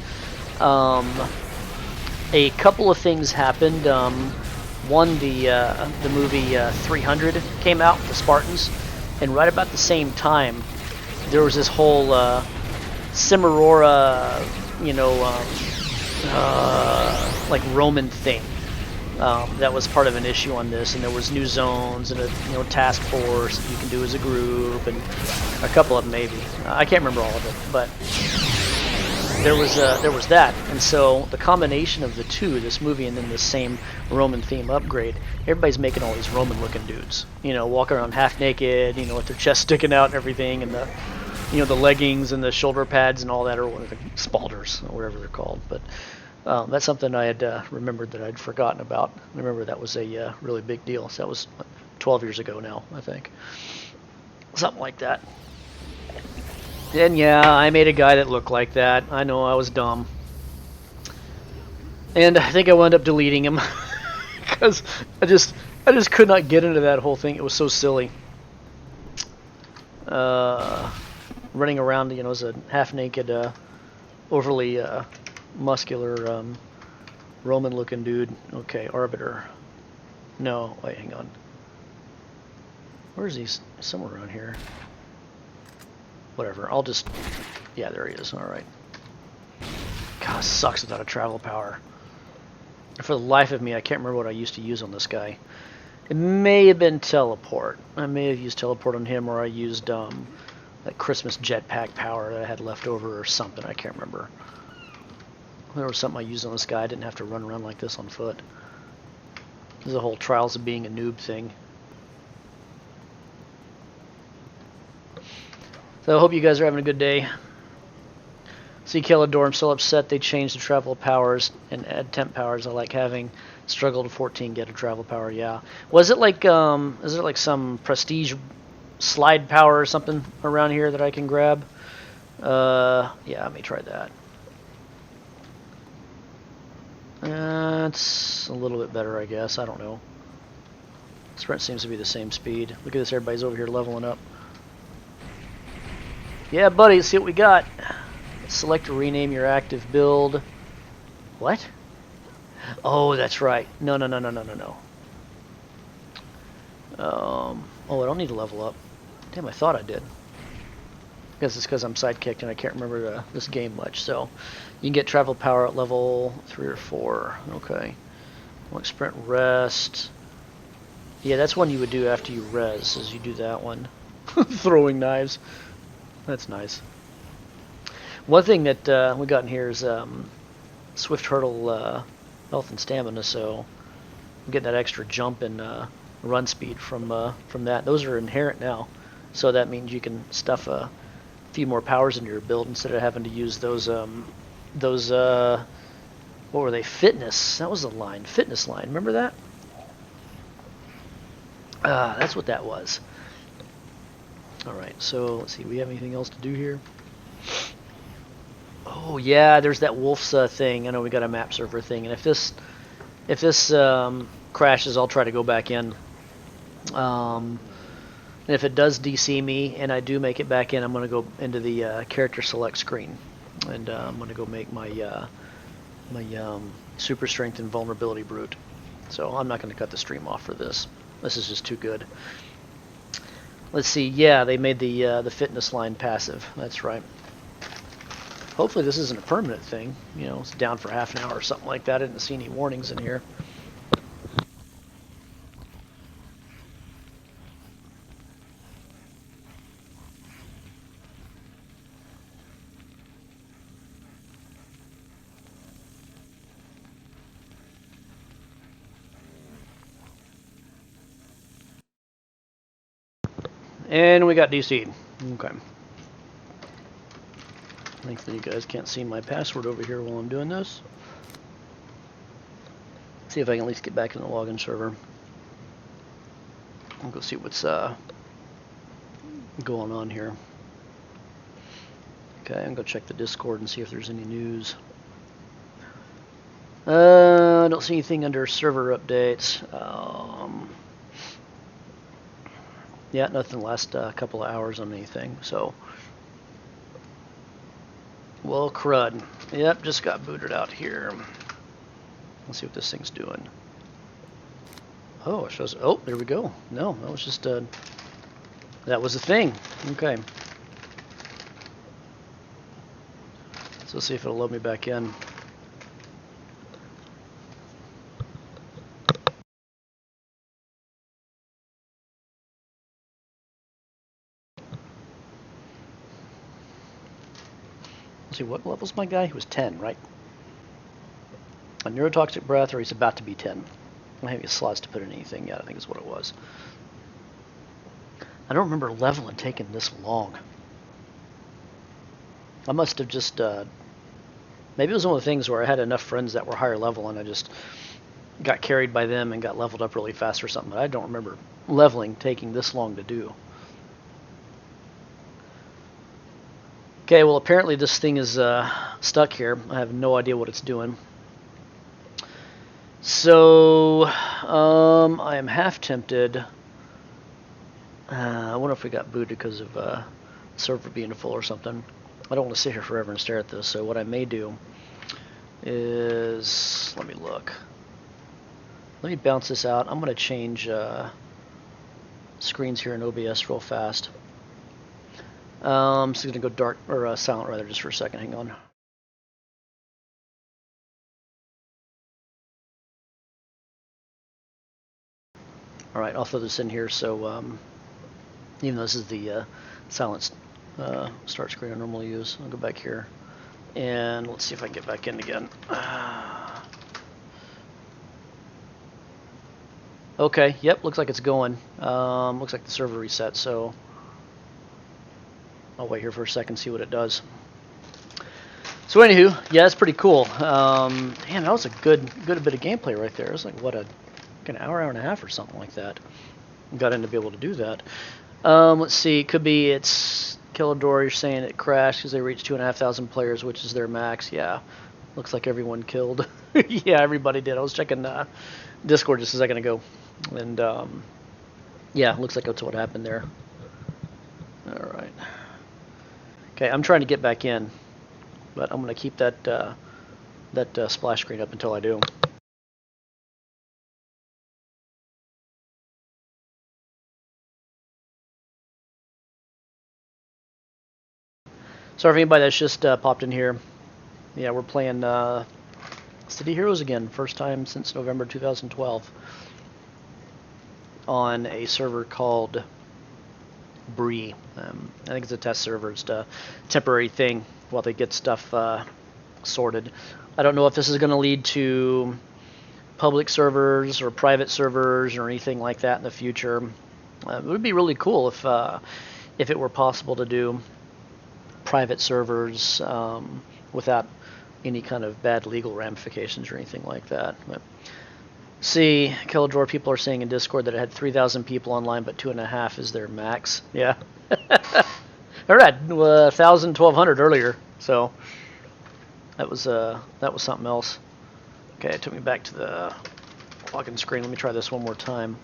a couple of things happened. One, the movie 300 came out, the Spartans, and right about the same time, there was this whole Cimarora, you know, like Roman thing that was part of an issue on this, and there was new zones and a task force that you can do as a group, and a couple of them maybe. I can't remember all of it, but there was that, and so the combination of the two, this movie and then the same Roman theme upgrade, everybody's making all these Roman-looking dudes, you know, walking around half naked, you know, with their chest sticking out and everything, and the, you know, the leggings and the shoulder pads and all that, or what are the spalders, or whatever they're called. But that's something I had remembered that I'd forgotten about. I remember that was a really big deal. So that was 12 years ago now, I think, something like that. And yeah, I made a guy that looked like that. I know, I was dumb. And I think I wound up deleting him because I just could not get into that whole thing. It was so silly. Running around, you know, as a half-naked, overly muscular Roman-looking dude. Okay, Arbiter. No, wait, hang on. Where is he? Somewhere around here. Whatever, I'll just... Yeah, there he is, alright. God, sucks without a travel power. For the life of me, I can't remember what I used to use on this guy. It may have been teleport. I may have used teleport on him, or I used that Christmas jetpack power that I had left over or something. I can't remember. There was something I used on this guy. I didn't have to run around like this on foot. There's a whole trials of being a noob thing. So I hope you guys are having a good day. See, Kellador, I'm still upset they changed the travel powers and add temp powers. I like having struggle to 14 get a travel power. Yeah. Was it like is there like some prestige slide power or something around here that I can grab? Yeah, let me try that. It's a little bit better, I guess. I don't know. Sprint seems to be the same speed. Look at this, everybody's over here leveling up. Yeah, buddy, let's see what we got. Select to rename your active build. What? Oh, that's right. No. Oh, I don't need to level up. Damn, I thought I did. I guess it's because I'm sidekicked and I can't remember this game much. So, you can get travel power at level 3 or 4. Okay. Like sprint rest. Yeah, that's one you would do after you res, is you do that one. Throwing knives. That's nice. One thing that we got in here is Swift Hurdle health and stamina, so I'm getting that extra jump in run speed from that. Those are inherent now, so that means you can stuff a few more powers into your build instead of having to use those what were they? Fitness. That was the line. Fitness line. Remember that? That's what that was. Alright, so let's see, we have anything else to do here? Oh yeah, there's that Wolf's thing. I know we got a map server thing, and if this crashes, I'll try to go back in. And if it does DC me, and I do make it back in, I'm going to go into the character select screen, and I'm going to go make my super strength and vulnerability brute. So I'm not going to cut the stream off for this. This is just too good. Let's see. Yeah, they made the fitness line passive. That's right. Hopefully this isn't a permanent thing. You know, it's down for half an hour or something like that. I didn't see any warnings in here. And we got DC'd. Okay. Thankfully you guys can't see my password over here while I'm doing this. See if I can at least get back in the login server. I'll go see what's going on here. Okay, I'm gonna go check the Discord and see if there's any news. I don't see anything under server updates. Yeah, nothing the last couple of hours on anything, so. Well, crud. Yep, just got booted out here. Let's see what this thing's doing. Oh, it shows, oh, there we go. No, that was just, that was a thing. Okay. So let's see if it'll load me back in. Let's see, what level's my guy? He was 10, right? A neurotoxic breath, or he's about to be 10. I don't have any slots to put in anything yet, I think is what it was. I don't remember leveling taking this long. I must have just, maybe it was one of the things where I had enough friends that were higher level and I just got carried by them and got leveled up really fast or something, but I don't remember leveling taking this long to do. Okay, well apparently this thing is stuck here. I have no idea what it's doing. So, I am half tempted. I wonder if we got booted because of the server being full or something. I don't want to sit here forever and stare at this, so what I may do is, let me look. Let me bounce this out. I'm going to change screens here in OBS real fast. So I'm going to go dark, or silent rather, just for a second. Hang on. Alright, I'll throw this in here, so even though this is the silent start screen I normally use, I'll go back here, and let's see if I can get back in again. Okay, yep, looks like it's going. Looks like the server reset, so I'll wait here for a second, see what it does. So anywho, yeah, that's pretty cool. Damn, that was a good bit of gameplay right there. It was like, what, an hour and a half or something like that. Got in to be able to do that. Let's see, it could be it's Killador, you're saying it crashed because they reached 2,500 players, which is their max. Yeah, looks like everyone killed. Yeah, everybody did. I was checking Discord just a second ago, and yeah, looks like that's what happened there. All right. Okay, I'm trying to get back in, but I'm going to keep that splash screen up until I do. Sorry for anybody that's just popped in here. Yeah, we're playing City Heroes again, first time since November 2012, on a server called Bree. I think it's a test server. It's a temporary thing while they get stuff sorted. I don't know if this is going to lead to public servers or private servers or anything like that in the future. It would be really cool if it were possible to do private servers without any kind of bad legal ramifications or anything like that. But see, Killador, people are saying in Discord that it had 3,000 people online, but 2.5 is their max. Yeah. They're at 1,000, 1,200 earlier, so that was something else. Okay, it took me back to the login screen. Let me try this one more time.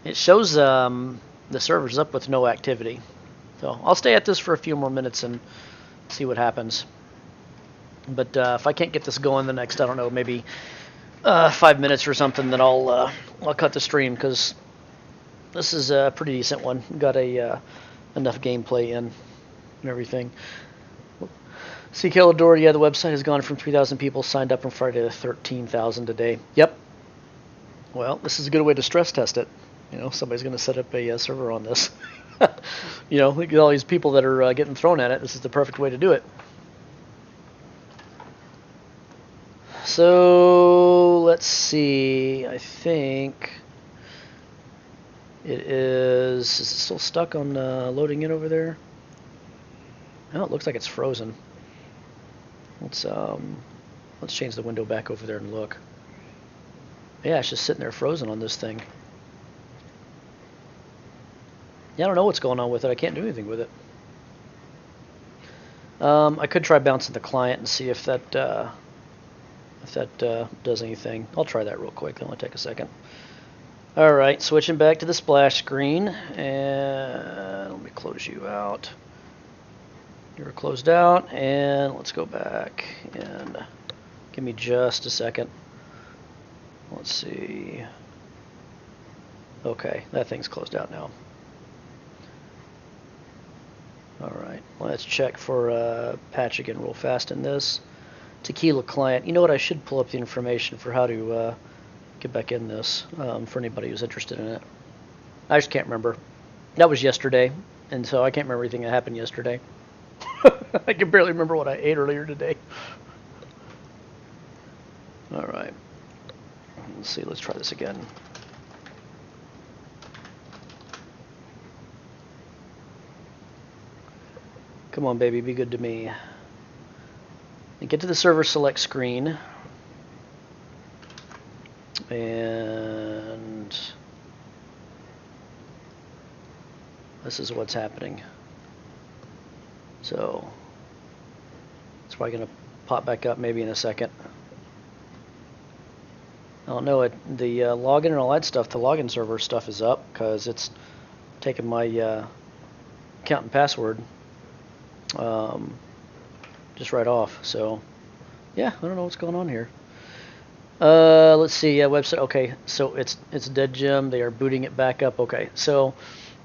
It shows the server's up with no activity. So I'll stay at this for a few more minutes and see what happens. But if I can't get this going the next, I don't know, maybe 5 minutes or something, then I'll cut the stream, because this is a pretty decent one. Got enough gameplay in. and everything. See, Calidor, yeah, the website has gone from 3,000 people signed up on Friday to 13,000 today. Yep. Well, this is a good way to stress test it. You know, somebody's going to set up a server on this. You know, look at all these people that are getting thrown at it. This is the perfect way to do it. So, let's see. I think it is it still stuck on loading in over there? Oh, it looks like it's frozen. Let's change the window back over there and look. Yeah, it's just sitting there frozen on this thing. Yeah, I don't know what's going on with it. I can't do anything with it. I could try bouncing the client and see if that does anything. I'll try that real quick. That'll only take a second. All right, switching back to the splash screen, and let me close you out. You're closed out, and let's go back and give me just a second. Let's see. Okay, that thing's closed out now. Alright, let's check for patch again real fast in this. Tequila client. You know what, I should pull up the information for how to get back in this for anybody who's interested in it. I just can't remember. That was yesterday, and so I can't remember anything that happened yesterday. I can barely remember what I ate earlier today. Alright. Let's see, let's try this again. Come on, baby, be good to me. And get to the server select screen. And this is what's happening. So it's probably going to pop back up maybe in a second. I don't know, the login and all that stuff, the login server stuff is up because it's taken my account and password just right off. So yeah, I don't know what's going on here. Let's see, website. Okay, so it's dead, Jim. They are booting it back up. Okay, so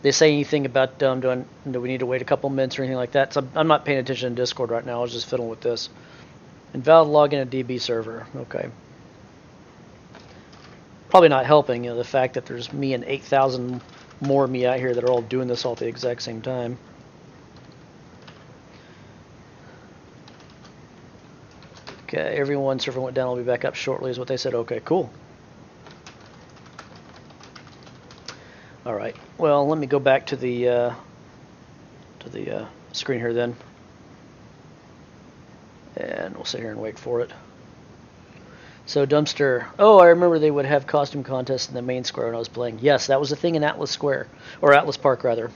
they say anything about do we need to wait a couple minutes or anything like that? So I'm not paying attention to Discord right now. I was just fiddling with this. Invalid login at DB server. Okay. Probably not helping, you know, the fact that there's me and 8,000 more of me out here that are all doing this all at the exact same time. Okay, everyone server went down. I'll be back up shortly is what they said. Okay, cool. All right. Well, let me go back to the screen here then, and we'll sit here and wait for it. So Dumpster. Oh, I remember they would have costume contests in the main square when I was playing. Yes, that was a thing in Atlas Square, or Atlas Park rather.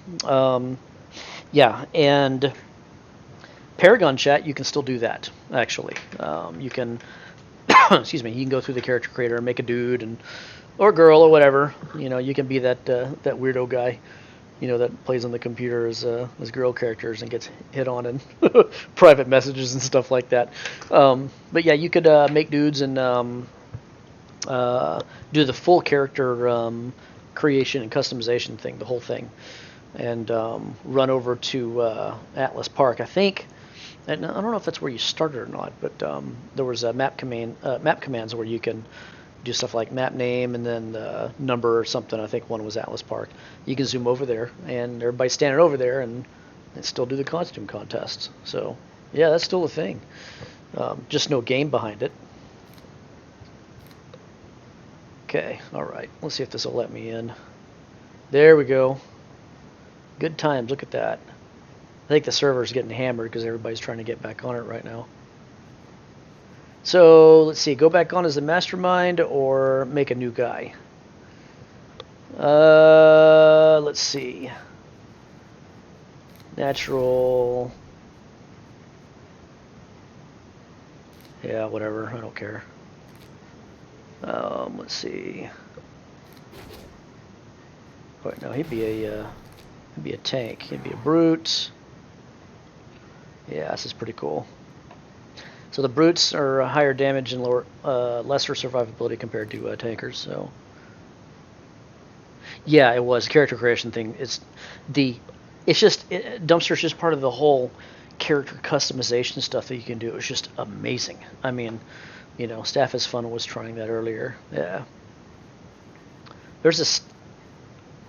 Yeah, and Paragon chat, you can still do that actually. You can, excuse me, you can go through the character creator and make a dude and or girl or whatever. You know, you can be that that weirdo guy, you know, that plays on the computer as girl characters and gets hit on in private messages and stuff like that. But yeah, you could make dudes and do the full character creation and customization thing, the whole thing, and run over to Atlas Park. I think, and I don't know if that's where you started or not, but there was a map commands where you can do stuff like map name and then number or something. I think one was Atlas Park. You can zoom over there and everybody's standing over there and still do the costume contests. So yeah, that's still a thing. Just no game behind it. Okay, all right. Let's see if this will let me in. There we go. Good times. Look at that. I think the server's getting hammered because everybody's trying to get back on it right now. So let's see, go back on as the mastermind or make a new guy. Let's see. Natural. Yeah, whatever. I don't care. Let's see. Wait, no, he'd be a tank. He'd be a brute. Yeah, this is pretty cool. So the brutes are higher damage and lesser survivability compared to tankers. So yeah, it was a character creation thing. It's the it's just Dumpster's just part of the whole character customization stuff that you can do. It was just amazing. I mean, Staff is Fun was trying that earlier. Yeah. There's a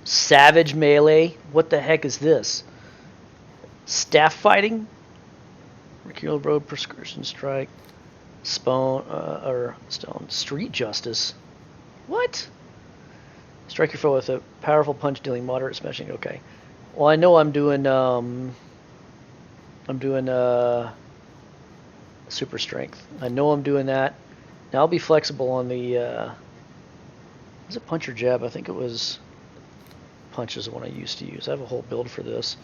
Savage Melee. What the heck is this? Staff Fighting? Mercurial Road Prescription Strike. Stone Street Justice. What? Strike your foe with a powerful punch dealing moderate smashing. Okay. Well, I know I'm doing super strength. I know I'm doing that. Now I'll be flexible on the was it punch or jab? I think it was punch is the one I used to use. I have a whole build for this.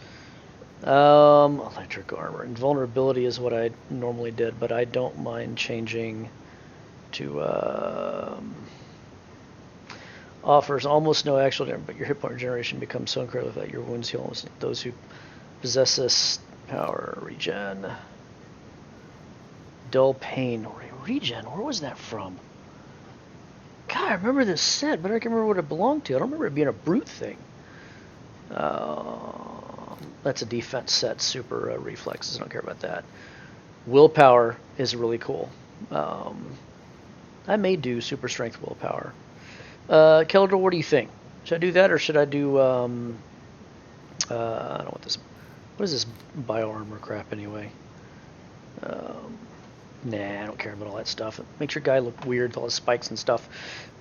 Electric armor. Invulnerability is what I normally did, but I don't mind changing to offers almost no actual damage, but your hit point regeneration becomes so incredible that your wounds heal almost. Those who possess this power regen. Dull pain. Regen, where was that from? God, I remember this set, but I can't remember what it belonged to. I don't remember it being a brute thing. That's a defense set, super reflexes. I don't care about that. Willpower is really cool. I may do super strength willpower. Keldor, what do you think? Should I do that or should I do? I don't know what this. What is this bioarmor crap anyway? Nah, I don't care about all that stuff. It makes your guy look weird with all his spikes and stuff.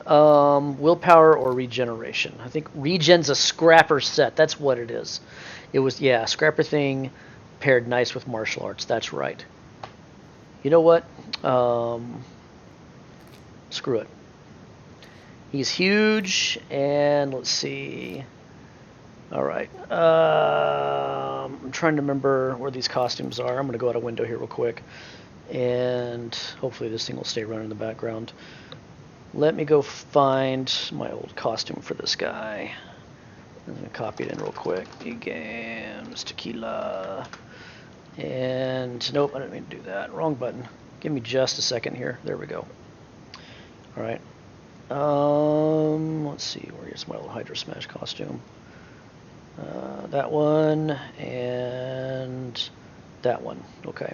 Willpower or regeneration? I think regen's a scrapper set. That's what it is. It was, yeah, scrapper thing paired nice with martial arts. That's right. You know what? Screw it. He's huge, and let's see. All right. I'm trying to remember where these costumes are. I'm going to go out a window here real quick, and hopefully this thing will stay running in the background. Let me go find my old costume for this guy. I'm going to copy it in real quick. E-games, tequila, and nope, I didn't mean to do that. Wrong button. Give me just a second here. There we go. All right. Let's see. Where's my old Hydro Smash costume? That one and that one. Okay.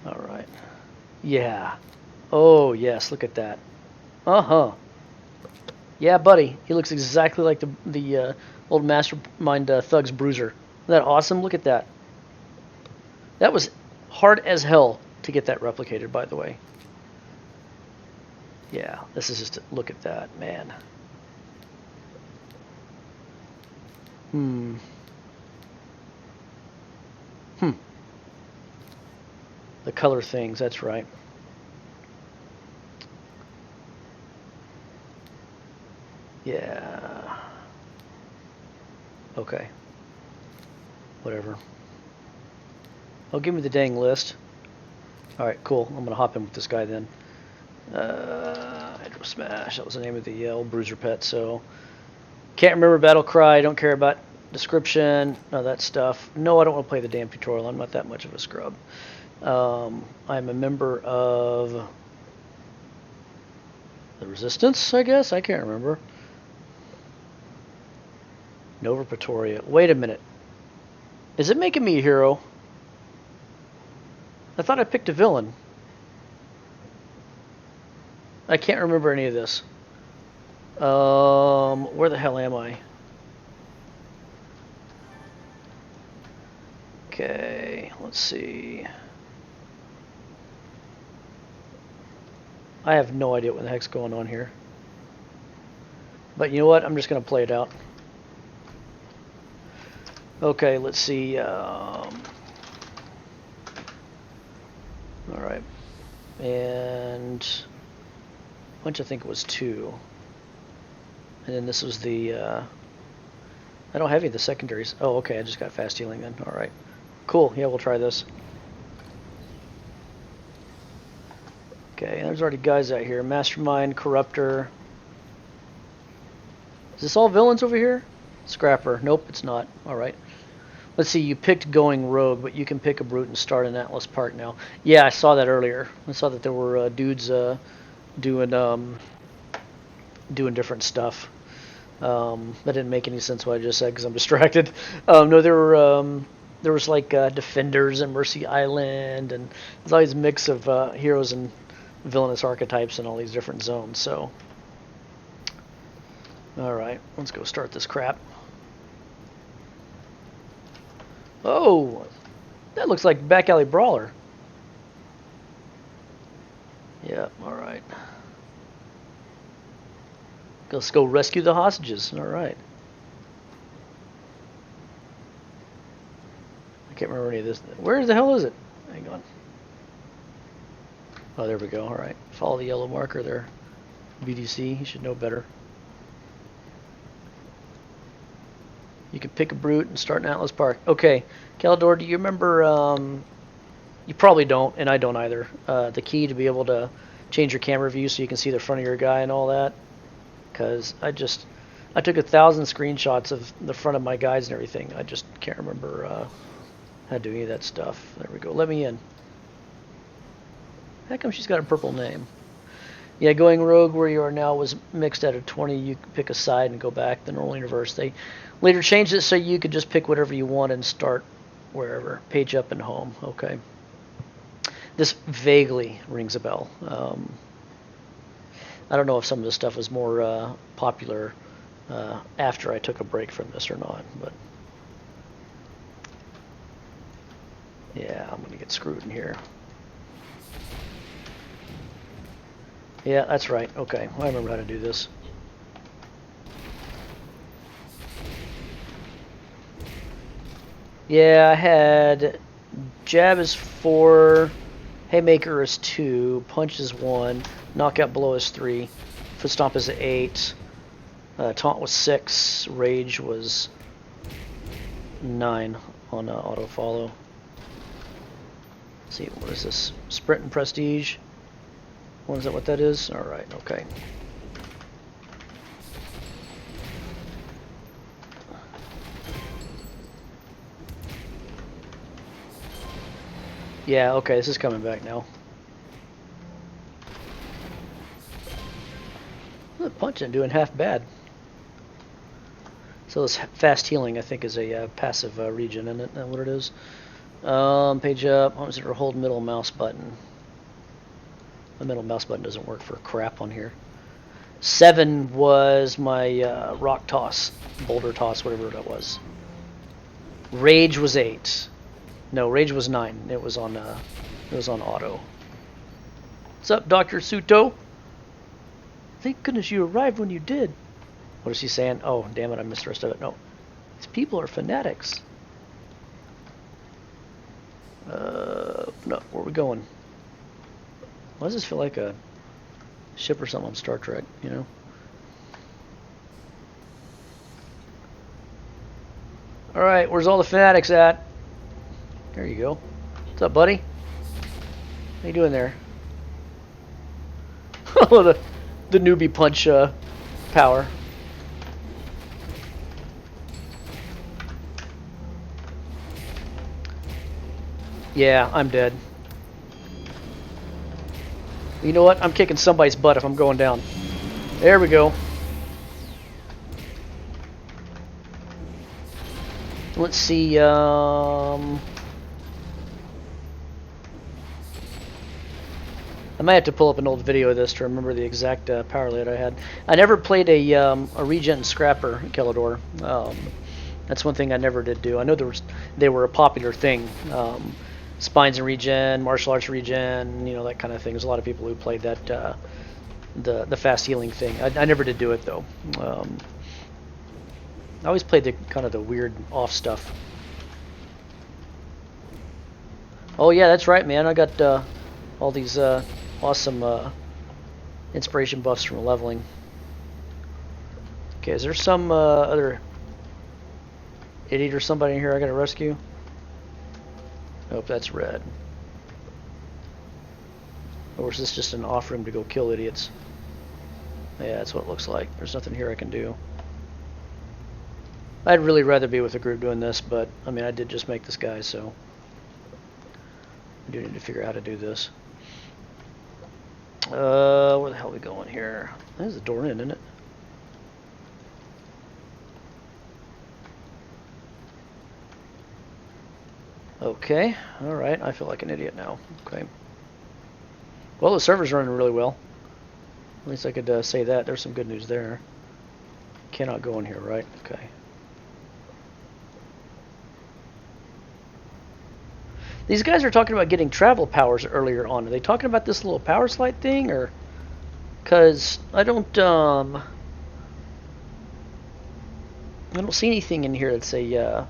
All right. Yeah. Oh yes. Look at that. Yeah, buddy. He looks exactly like the old Mastermind Thugs Bruiser. Isn't that awesome? Look at that. That was hard as hell to get that replicated, by the way. Yeah, this is just, look at that, man. The color things, that's right. Yeah. Okay. Whatever. Oh, give me the dang list. Alright, cool. I'm going to hop in with this guy then. Hydro Smash, that was the name of the old bruiser pet, so can't remember Battle Cry, don't care about description, none of that stuff. No, I don't want to play the damn tutorial, I'm not that much of a scrub. I'm a member of the Resistance, I guess, I can't remember. Nova Pretoria, wait a minute. Is it making me a hero? I thought I picked a villain. I can't remember any of this. Where the hell am I? Okay, let's see. I have no idea what the heck's going on here. But you know what? I'm just going to play it out. Okay, let's see. Alright. And punch, I think it was 2. And then this was the I don't have any of the secondaries. Oh, okay, I just got fast healing then. Alright. Cool, yeah, we'll try this. Okay, there's already guys out here. Mastermind, Corruptor. Is this all villains over here? Scrapper. Nope, it's not. Alright. Let's see, you picked Going Rogue, but you can pick a Brute and start in Atlas Park now. Yeah, I saw that earlier. I saw that there were dudes doing different stuff. That didn't make any sense what I just said because I'm distracted. No, there was like Defenders and Mercy Island, and there's always a mix of heroes and villainous archetypes in all these different zones. So, all right, let's go start this crap. Oh, that looks like Back Alley Brawler. Yeah, all right. Let's go rescue the hostages. All right. I can't remember any of this. Where the hell is it? Hang on. Oh, there we go. All right. Follow the yellow marker there. BDC. You should know better. You can pick a brute and start in Atlas Park. Okay. Calidor, do you remember... you probably don't, and I don't either. The key to be able to change your camera view so you can see the front of your guy and all that. Because I took 1,000 screenshots of the front of my guys and everything. I just can't remember how to do any of that stuff. There we go. Let me in. How come she's got a purple name? Yeah, going rogue where you are now was mixed out of 20. You could pick a side and go back. The normal universe. They later changed it so you could just pick whatever you want and start wherever. Page up and home. Okay. This vaguely rings a bell. I don't know if some of this stuff was more popular after I took a break from this or not, but yeah, I'm gonna get screwed in here. Yeah, that's right. Okay, well, I remember how to do this. Yeah, I had jab is 4, haymaker is 2, punch is 1, knockout blow is 3, foot stomp is 8, taunt was 6, rage was 9 on auto follow. Let's see, what is this? Sprint and prestige. Is that what that is? All right, okay. Yeah, okay, this is coming back now. The punch isn't doing half bad. So this fast healing, I think, is a passive regen, isn't it? Is that what it is? Page up. Consider hold middle mouse button. The middle mouse button doesn't work for crap on here. 7 was my rock toss, boulder toss, whatever that was. Rage was 8. No, rage was 9. It was on auto. What's up, Dr. Suto? Thank goodness you arrived when you did. What is he saying? Oh, damn it, I missed the rest of it. No. These people are fanatics. No, where are we going? Why does this feel like a ship or something on Star Trek, you know? Alright, where's all the fanatics at? There you go. What's up, buddy? How you doing there? Oh, the newbie punch power. Yeah, I'm dead. You know what? I'm kicking somebody's butt if I'm going down. There we go. Let's see, I might have to pull up an old video of this to remember the exact power layout I had. I never played a regen scrapper, Kellador. That's one thing I never did do. I know they were a popular thing. Spines and regen, martial arts regen, you know, that kind of thing. There's a lot of people who played that, the fast healing thing. I never did do it though. I always played the kind of the weird off stuff. Oh yeah, that's right, man. I got all these awesome inspiration buffs from leveling. Okay, is there some other idiot or somebody in here I gotta rescue? Nope, that's red. Or is this just an off room to go kill idiots? Yeah, that's what it looks like. There's nothing here I can do. I'd really rather be with a group doing this, but I mean, I did just make this guy, so I do need to figure out how to do this. Where the hell are we going here? There's the door in, isn't it? Okay, alright, I feel like an idiot now. Okay. Well, the server's running really well. At least I could say that. There's some good news there. Cannot go in here, right? Okay. These guys are talking about getting travel powers earlier on. Are they talking about this little power slide thing, or? Because I don't see anything in here that's a, yeah,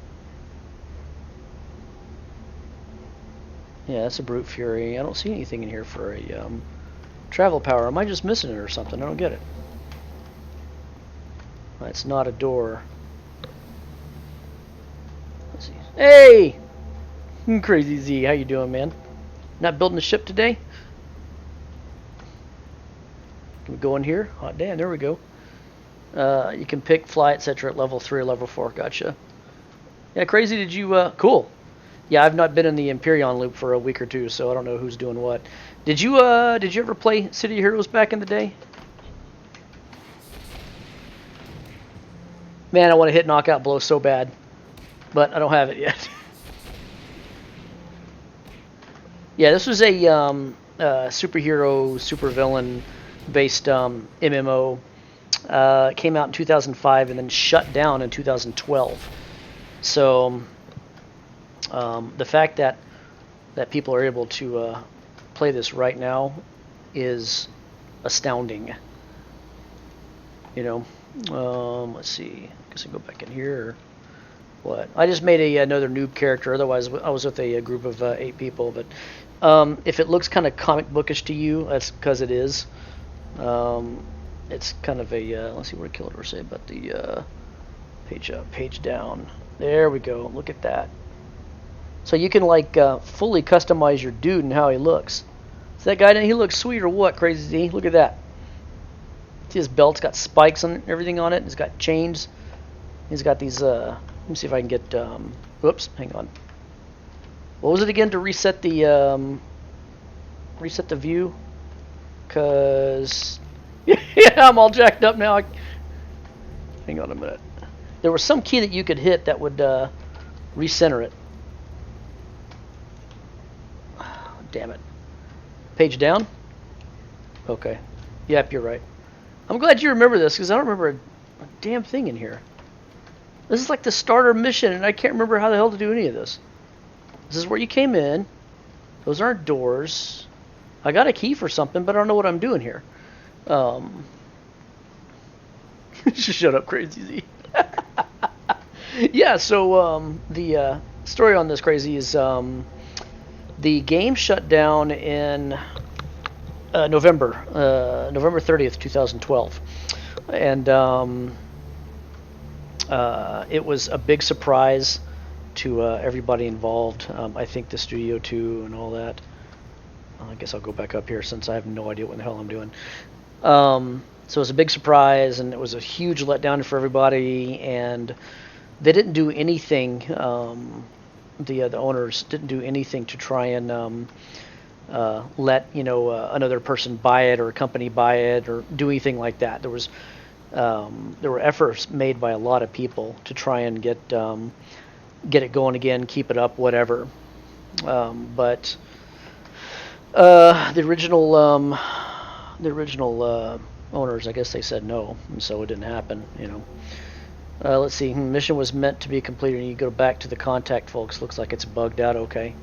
that's a brute fury. I don't see anything in here for a travel power. Am I just missing it or something? I don't get it. That's not a door. Let's see. Hey! Crazy Z, how you doing, man? Not building a ship today? Can we go in here? Hot damn, there we go. You can pick, fly, etc. at level 3 or level 4. Gotcha. Yeah, Crazy, did you, cool. Yeah, I've not been in the Empyrean loop for a week or two, so I don't know who's doing what. Did you ever play City of Heroes back in the day? Man, I want to hit knockout blow so bad, but I don't have it yet. Yeah, this was a superhero, supervillain based MMO. Came out in 2005 and then shut down in 2012. So the fact that people are able to play this right now is astounding. You know, let's see. I guess I go back in here. Or what? I just made another noob character. Otherwise, I was with a group of 8 people. But if it looks kind of comic bookish to you, that's because it is. It's kind of a, let's see what did Killer say about the page up, page down. There we go. Look at that. So you can like fully customize your dude and how he looks. Is that guy, he looks sweet or what, Crazy Z? Look at that. See his belt's got spikes and everything on it. He's got chains. He's got these, let me see if I can get, whoops, hang on. What was it again to reset the view? Because, yeah, I'm all jacked up now. Hang on a minute. There was some key that you could hit that would recenter it. Damn it. Page down? Okay. Yep, you're right. I'm glad you remember this, because I don't remember a damn thing in here. This is like the starter mission, and I can't remember how the hell to do any of this. This is where you came in. Those aren't doors. I got a key for something, but I don't know what I'm doing here. Shut up, Crazy Z. Yeah, so the story on this, Crazy, is the game shut down in November 30th, 2012. And it was a big surprise to everybody involved. I think the studio too and all that. I guess I'll go back up here since I have no idea what the hell I'm doing. So it was a big surprise, and it was a huge letdown for everybody, and they didn't do anything, the owners didn't do anything to try and let another person buy it or a company buy it or do anything like that. There were efforts made by a lot of people to try and get it going again, keep it up, whatever. But the original owners, I guess they said no, and so it didn't happen. Let's see. Mission was meant to be completed, and you go back to the contact, folks. Looks like it's bugged out. Okay.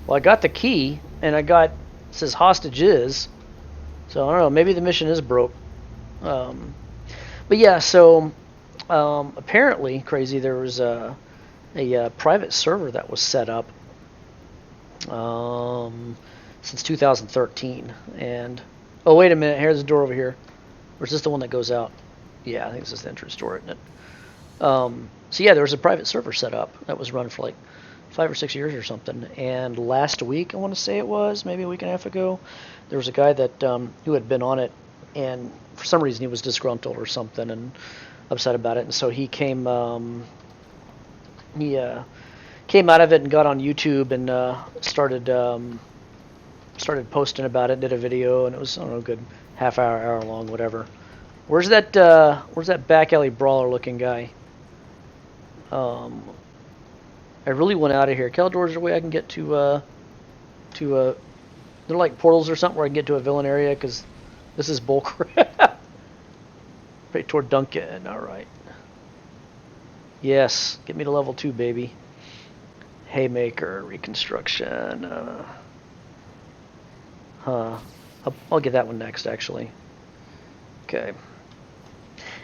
Well, I got the key, and it says hostage is. So I don't know. Maybe the mission is broke. But yeah. So apparently, Crazy, there was a private server that was set up since 2013, and oh, wait a minute. Here's the door over here. Or is this the one that goes out? Yeah, I think this is the entrance door, isn't it? So yeah, there was a private server set up that was run for like 5 or 6 years or something. And last week, I want to say it was, maybe a week and a half ago, there was a guy that who had been on it, and for some reason he was disgruntled or something and upset about it. And so he came out of it and got on YouTube and started posting about it, did a video, and it was, I don't know, a good half hour long, whatever. Where's that back alley brawler looking guy? I really want out of here. Caldor, is there a way I can get they're like portals or something where I can get to a villain area? Because this is bullcrap. Right toward Duncan. All right. Yes, get me to level 2, baby. Haymaker, reconstruction. I'll get that one next, actually. Okay.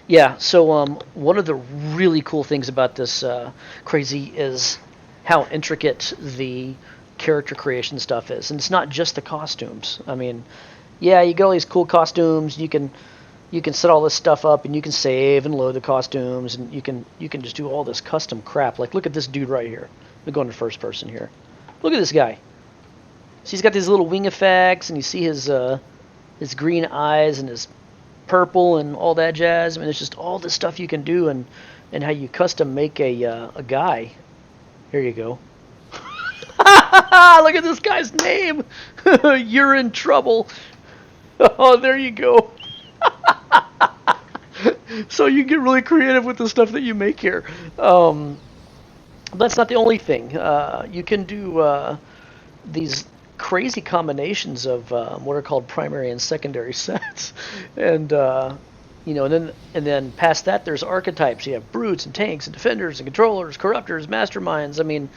Yeah, so one of the really cool things about this Crazy is how intricate the character creation stuff is. And it's not just the costumes. I mean, yeah, you get all these cool costumes, you can set all this stuff up, and you can save and load the costumes, and you can just do all this custom crap. Like, look at this dude right here. We're going to first person here. Look at this guy. So he's got these little wing effects, and you see his green eyes and his purple and all that jazz. I mean, it's just all this stuff you can do, and how you custom make a guy. Here you go. Look at this guy's name. You're in trouble. Oh, there you go. So you get really creative with the stuff that you make here. That's not the only thing. You can do these crazy combinations of what are called primary and secondary sets, and and then past that there's archetypes. You have brutes and tanks and defenders and controllers, corruptors, masterminds. I mean,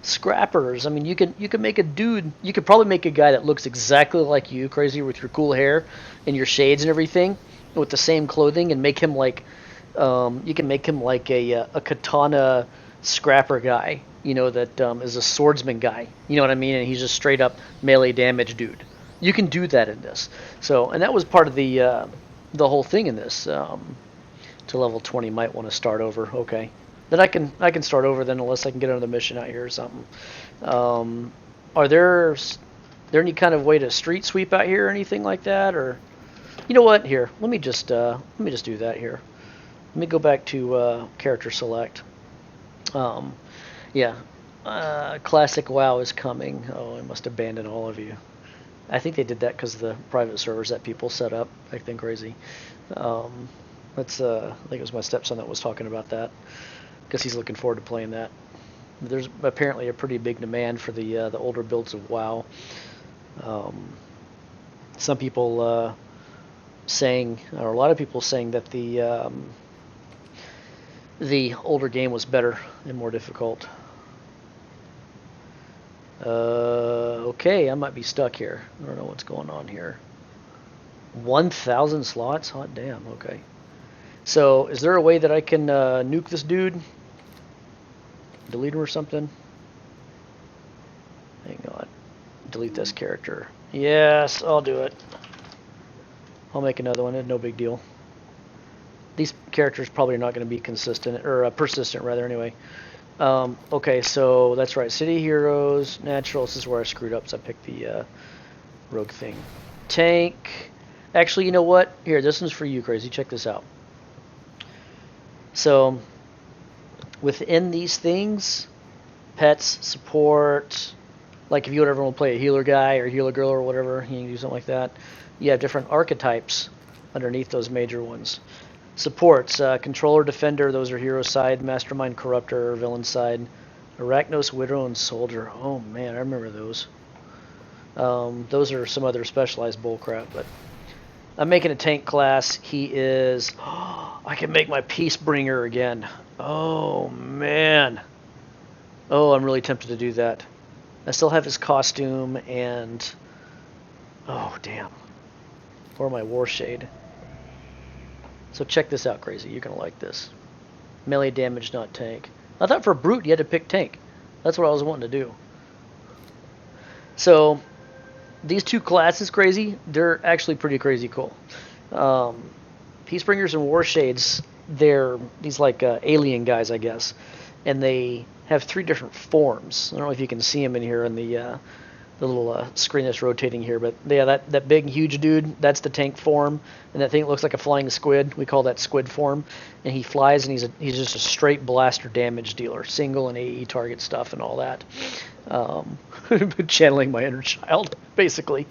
scrappers. I mean, you can make a dude. You could probably make a guy that looks exactly like you, Crazy, with your cool hair and your shades and everything, with the same clothing, and make him like you can make him like a katana scrapper guy, that is a swordsman guy, you know what I mean, and he's just straight up melee damage dude. You can do that in this. So, and that was part of the whole thing in this. To level 20, might want to start over. Okay, then I can start over then, unless I can get another mission out here or something. Are there any kind of way to street sweep out here or anything like that, or you know what? Here, let me just do that here. Let me go back to character select. Yeah, classic WoW is coming. Oh, I must abandon all of you. I think they did that because of the private servers that people set up. I think Crazy. I think it was my stepson that was talking about that, because he's looking forward to playing that. There's apparently a pretty big demand for the older builds of WoW. Some people saying, or a lot of people saying, that the older game was better and more difficult. Okay, I might be stuck here. I don't know what's going on here. 1,000 slots? Hot damn, okay. So, is there a way that I can nuke this dude? Delete him or something? Hang on. Delete this character. Yes, I'll do it. I'll make another one, no big deal. These characters probably are not going to be consistent, or persistent rather, anyway. Okay, so that's right. City Heroes, Natural. This is where I screwed up, so I picked the rogue thing. Tank. Actually, you know what? Here, this one's for you, Crazy. Check this out. So, within these things, pets, support, like if you would ever want to play a healer guy or healer girl or whatever, you can do something like that. You have different archetypes underneath those major ones. Supports, controller, defender, those are hero side, mastermind, corruptor, villain side, Arachnos, widow, and soldier. Oh man, I remember those. Those are some other specialized bullcrap, but I'm making a tank class. He is... I can make my Peace Bringer again. Oh man. Oh, I'm really tempted to do that. I still have his costume and... Oh, damn. Or my War Shade. So check this out, Crazy. You're going to like this. Melee damage, not tank. I thought for Brute you had to pick tank. That's what I was wanting to do. So, these two classes, Crazy, they're actually pretty crazy cool. Peacebringers and War Shades, they're these like alien guys, I guess. And they have 3 different forms. I don't know if you can see them in here in the little screen that's rotating here, but yeah, that big huge dude, that's the tank form, and that thing looks like a flying squid. We call that squid form, and he flies, and he's just a straight blaster damage dealer, single and AE target stuff and all that. Channeling my inner child, basically.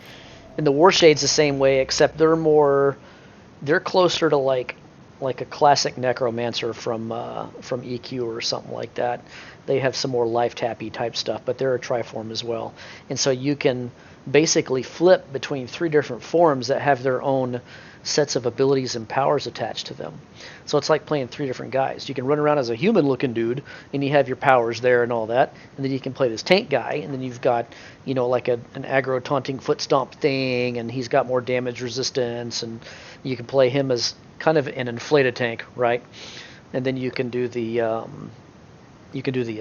And the War Shade's the same way, except they're closer to like a classic necromancer from EQ or something like that. They have some more life tappy type stuff, but they're a triform as well. And so you can basically flip between 3 different forms that have their own sets of abilities and powers attached to them. So it's like playing 3 different guys. You can run around as a human-looking dude, and you have your powers there and all that, and then you can play this tank guy, and then you've got, you know, like an aggro taunting foot stomp thing, and he's got more damage resistance, and you can play him as kind of an inflated tank, right? And then you can do the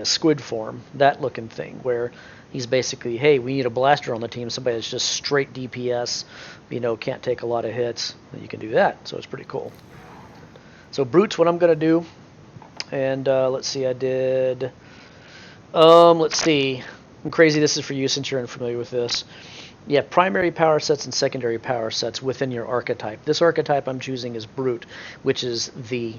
squid form, that looking thing, where he's basically, hey, we need a blaster on the team, somebody that's just straight DPS, you know, can't take a lot of hits. And you can do that, so it's pretty cool. So Brute's what I'm going to do. And let's see, I did, let's see, I'm crazy, this is for you since you're unfamiliar with this. You have primary power sets and secondary power sets within your archetype. This archetype I'm choosing is Brute, which is the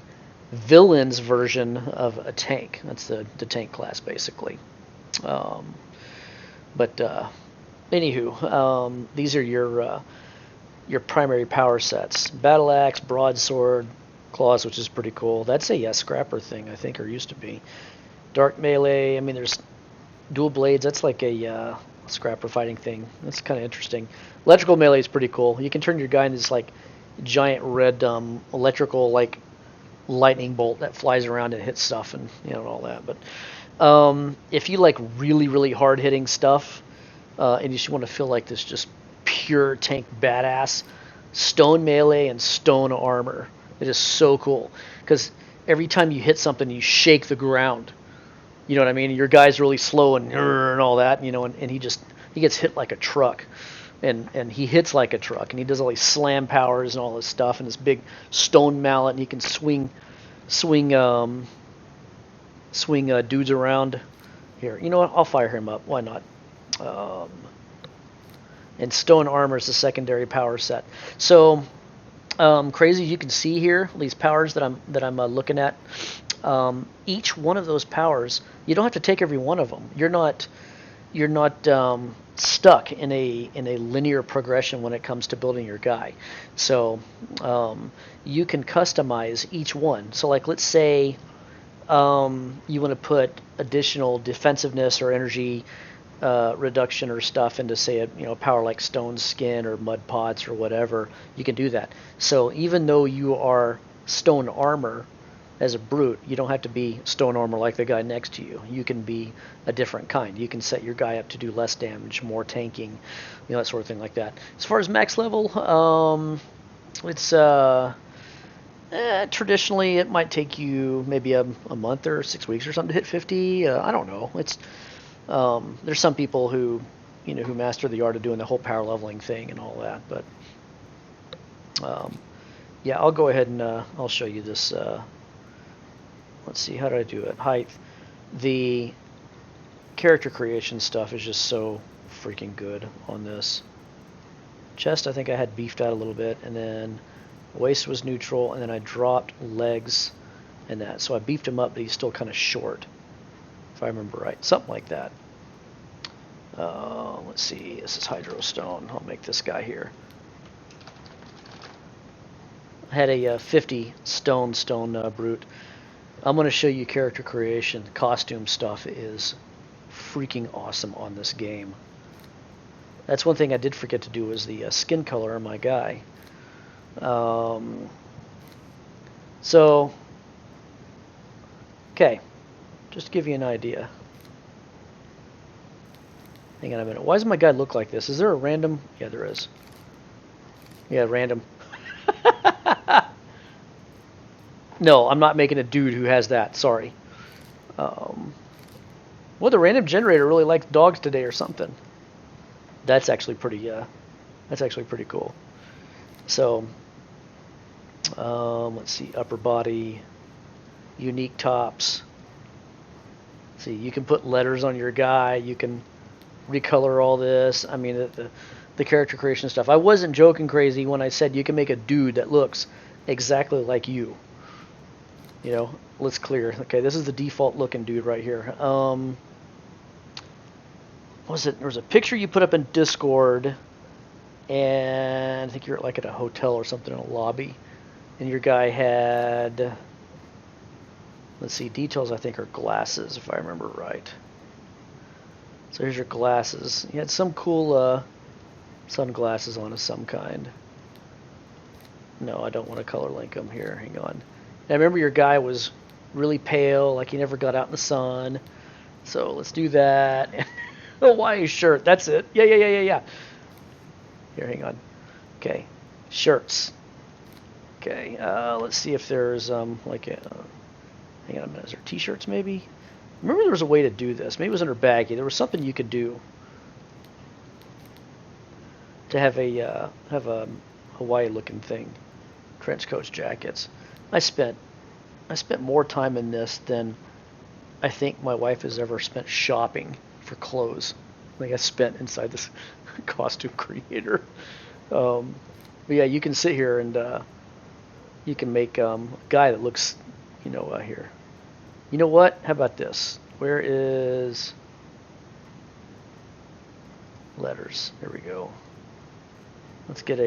villain's version of a tank. That's the tank class, basically. Anywho, these are your primary power sets. Battle Axe, Broadsword, Claws, which is pretty cool. That's a scrapper thing, I think, or used to be. Dark Melee, I mean, there's Dual Blades. That's like a scrapper fighting thing. That's kind of interesting. Electrical Melee is pretty cool. You can turn your guy into this, like, giant red electrical, like, lightning bolt that flies around and hits stuff and, you know, and all that. But if you like really, really hard-hitting stuff, and you just want to feel like this just pure tank badass, Stone Melee and Stone Armor. It is so cool, because every time you hit something, you shake the ground. You know what I mean? Your guy's really slow and all that, you know, and he gets hit like a truck. And he hits like a truck, and he does all these slam powers and all this stuff, and this big stone mallet, and he can swing dudes around. Here, you know what? I'll fire him up. Why not? And Stone Armor is the secondary power set. So crazy, you can see here these powers that I'm looking at. Each one of those powers, you don't have to take every one of them. You're not stuck in a linear progression when it comes to building your guy. So you can customize each one. So like, let's say you want to put additional defensiveness or energy reduction or stuff into, say, a power like Stone Skin or Mud Pots or whatever. You can do that. So even though you are Stone Armor as a Brute, you don't have to be Stone Armor like the guy next to you. You can be a different kind. You can set your guy up to do less damage, more tanking, that sort of thing like that. As far as max level, it's traditionally it might take you maybe a month or 6 weeks or something to hit 50. I don't know. It's there's some people who who master the art of doing the whole power leveling thing and all that, but yeah, I'll go ahead and I'll show you this. Let's see, how do I do it? Height. The character creation stuff is just so freaking good on this. Chest, I think I had beefed out a little bit, and then waist was neutral, and then I dropped legs and that. So I beefed him up, but he's still kind of short, if I remember right. Something like that. Let's see, this is Hydrostone. I'll make this guy here. I had a 50 stone Brute. I'm going to show you character creation. Costume stuff is freaking awesome on this game. That's one thing I did forget to do, was the skin color on my guy. So, okay, just to give you an idea. Hang on a minute. Why does my guy look like this? Is there a random? Yeah, there is. Yeah, random. No, I'm not making a dude who has that. Sorry. Well, the random generator really likes dogs today or something. That's actually pretty. That's actually pretty cool. So, let's see. Upper body, unique tops. See, you can put letters on your guy. You can recolor all this. I mean, the character creation stuff. I wasn't joking crazy when I said you can make a dude that looks exactly like you. Let's clear. Okay, this is the default looking dude right here. What was it? There was a picture you put up in Discord, and I think you're like at a hotel or something in a lobby, and your guy had Let's see, details I think are glasses, if I remember right. So here's your glasses. He had some cool sunglasses on of some kind. No, I don't want to color link them here. Hang on. Now remember your guy was really pale, like he never got out in the sun. So let's do that. Hawaii shirt, that's it. Yeah. Here, hang on. Okay, shirts. Okay, let's see if there's like a, hang on a minute, is there t-shirts maybe? Remember there was a way to do this. Maybe it was under baggy. There was something you could do to have a Hawaii looking thing. Trench coats, jackets. I spent more time in this than I think my wife has ever spent shopping for clothes. I think I spent inside this costume creator. But yeah, you can sit here and you can make a guy that looks, here. You know what? How about this? Where is letters? There we go. Let's get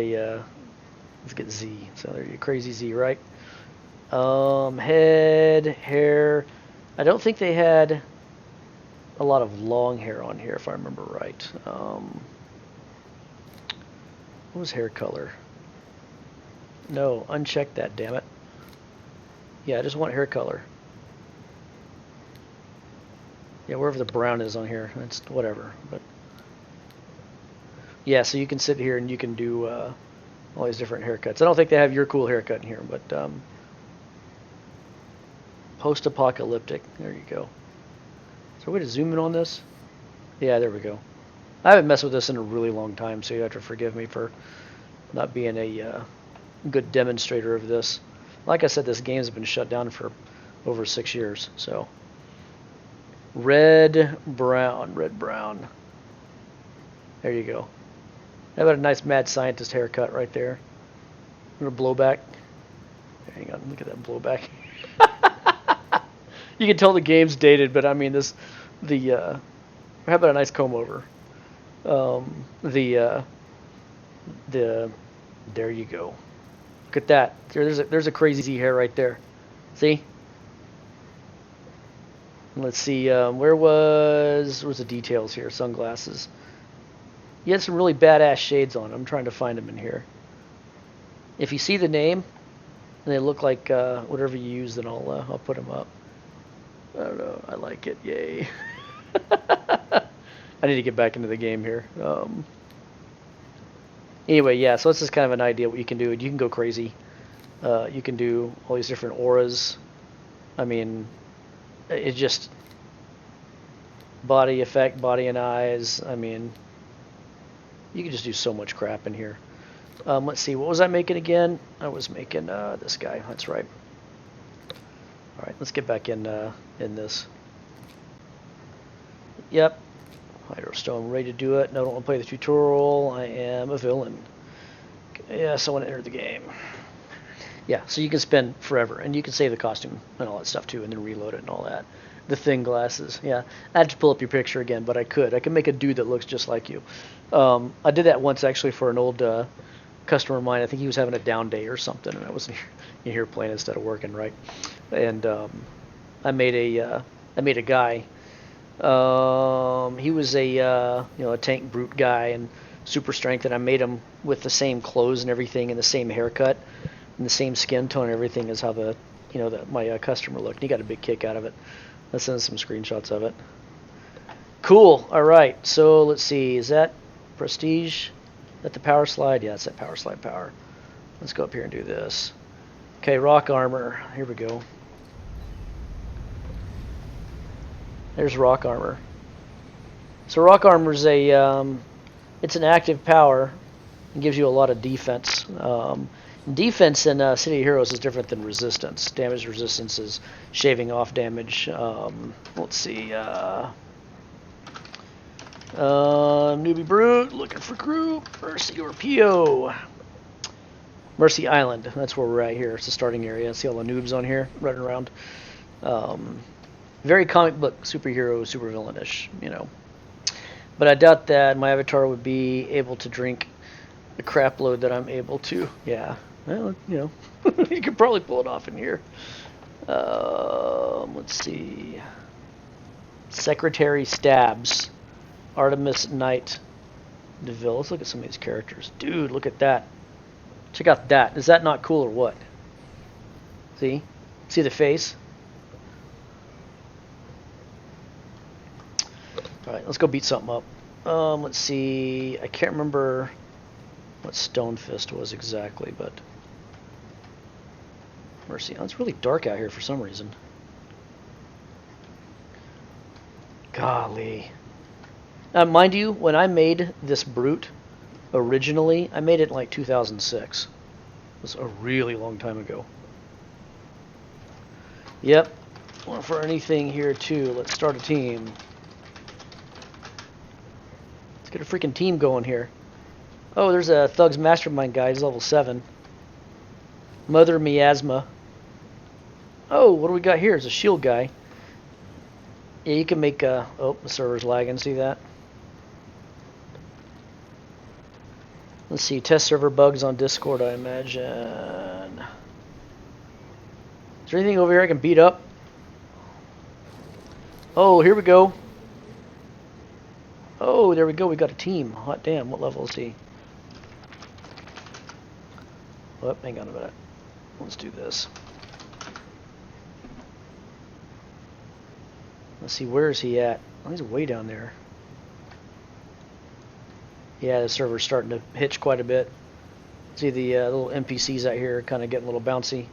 Z. So there you go, crazy Z, right? Head, hair. I don't think they had a lot of long hair on here, if I remember right. What was hair color? No, uncheck that, damn it. Yeah, I just want hair color. Yeah, wherever the brown is on here, it's whatever. But yeah, so you can sit here and you can do all these different haircuts. I don't think they have your cool haircut in here, but post-apocalyptic. There you go. Is there a way to zoom in on this? Yeah, there we go. I haven't messed with this in a really long time, so you have to forgive me for not being a good demonstrator of this. Like I said, this game's been shut down for over 6 years, so. Red, brown. There you go. How about a nice mad scientist haircut right there? A little blowback. Hang on, look at that blowback. You can tell the game's dated, but I mean how about a nice comb over? There you go. Look at that. There's a crazy hair right there. See? Let's see, where's the details here? Sunglasses. You had some really badass shades on. I'm trying to find them in here. If you see the name, and they look like whatever you use, then I'll put them up. I don't know. I like it. Yay. I need to get back into the game here. Anyway, yeah, so this is kind of an idea what you can do. You can go crazy. You can do all these different auras. I mean, it's just body effect, body and eyes. I mean, you can just do so much crap in here. Let's see, what was I making again? I was making this guy. That's right. All right, let's get back in this. Yep. Hydrostone, ready to do it. No, I don't want to play the tutorial. I am a villain. Yes, I want to enter the game. Yeah, so you can spend forever, and you can save the costume and all that stuff too, and then reload it and all that. The Thing glasses, yeah. I had to pull up your picture again, but I could. I can make a dude that looks just like you. I did that once actually for an old customer of mine. I think he was having a down day or something, and I was here playing instead of working, right? And I made a guy. He was a tank brute guy and super strength, and I made him with the same clothes and everything and the same haircut and the same skin tone and everything as how my customer looked. He got a big kick out of it. Let's send some screenshots of it. Cool. All right. So let's see. Is that prestige? Is that the power slide? Yeah, it's that power slide power. Let's go up here and do this. Okay, rock armor. Here we go. There's rock armor. So rock armor is it's an active power. It gives you a lot of defense. Defense in City of Heroes is different than resistance. Damage resistance is shaving off damage. Let's see. Newbie Brute, looking for group. Mercy or PO. Mercy Island, that's where we're at here. It's the starting area. See all the noobs on here running around. Very comic book superhero, supervillainish, But I doubt that my avatar would be able to drink the crap load that I'm able to. Yeah. Well, you could probably pull it off in here. Let's see. Secretary Stabs. Artemis Knight DeVille. Let's look at some of these characters. Dude, look at that. Check out that. Is that not cool or what? See? See the face? Alright, let's go beat something up. Let's see. I can't remember what Stone Fist was exactly, but... Mercy. Oh, it's really dark out here for some reason. Golly. Mind you, when I made this brute originally, I made it in like 2006. It was a really long time ago. Yep. Well, for anything here too, let's start a team. Let's get a freaking team going here. Oh, there's a Thugs Mastermind guy. He's level 7. Mother Miasma. Oh, what do we got here? It's a shield guy. Yeah, you can make a... Oh, the server's lagging. See that? Let's see. Test server bugs on Discord, I imagine. Is there anything over here I can beat up? Oh, here we go. Oh, there we go. We got a team. Hot damn. What level is he? Oh, hang on a minute. Let's do this. Let's see, where is he at? Oh, he's way down there. Yeah, the server's starting to hitch quite a bit. See the little NPCs out here kind of getting a little bouncy.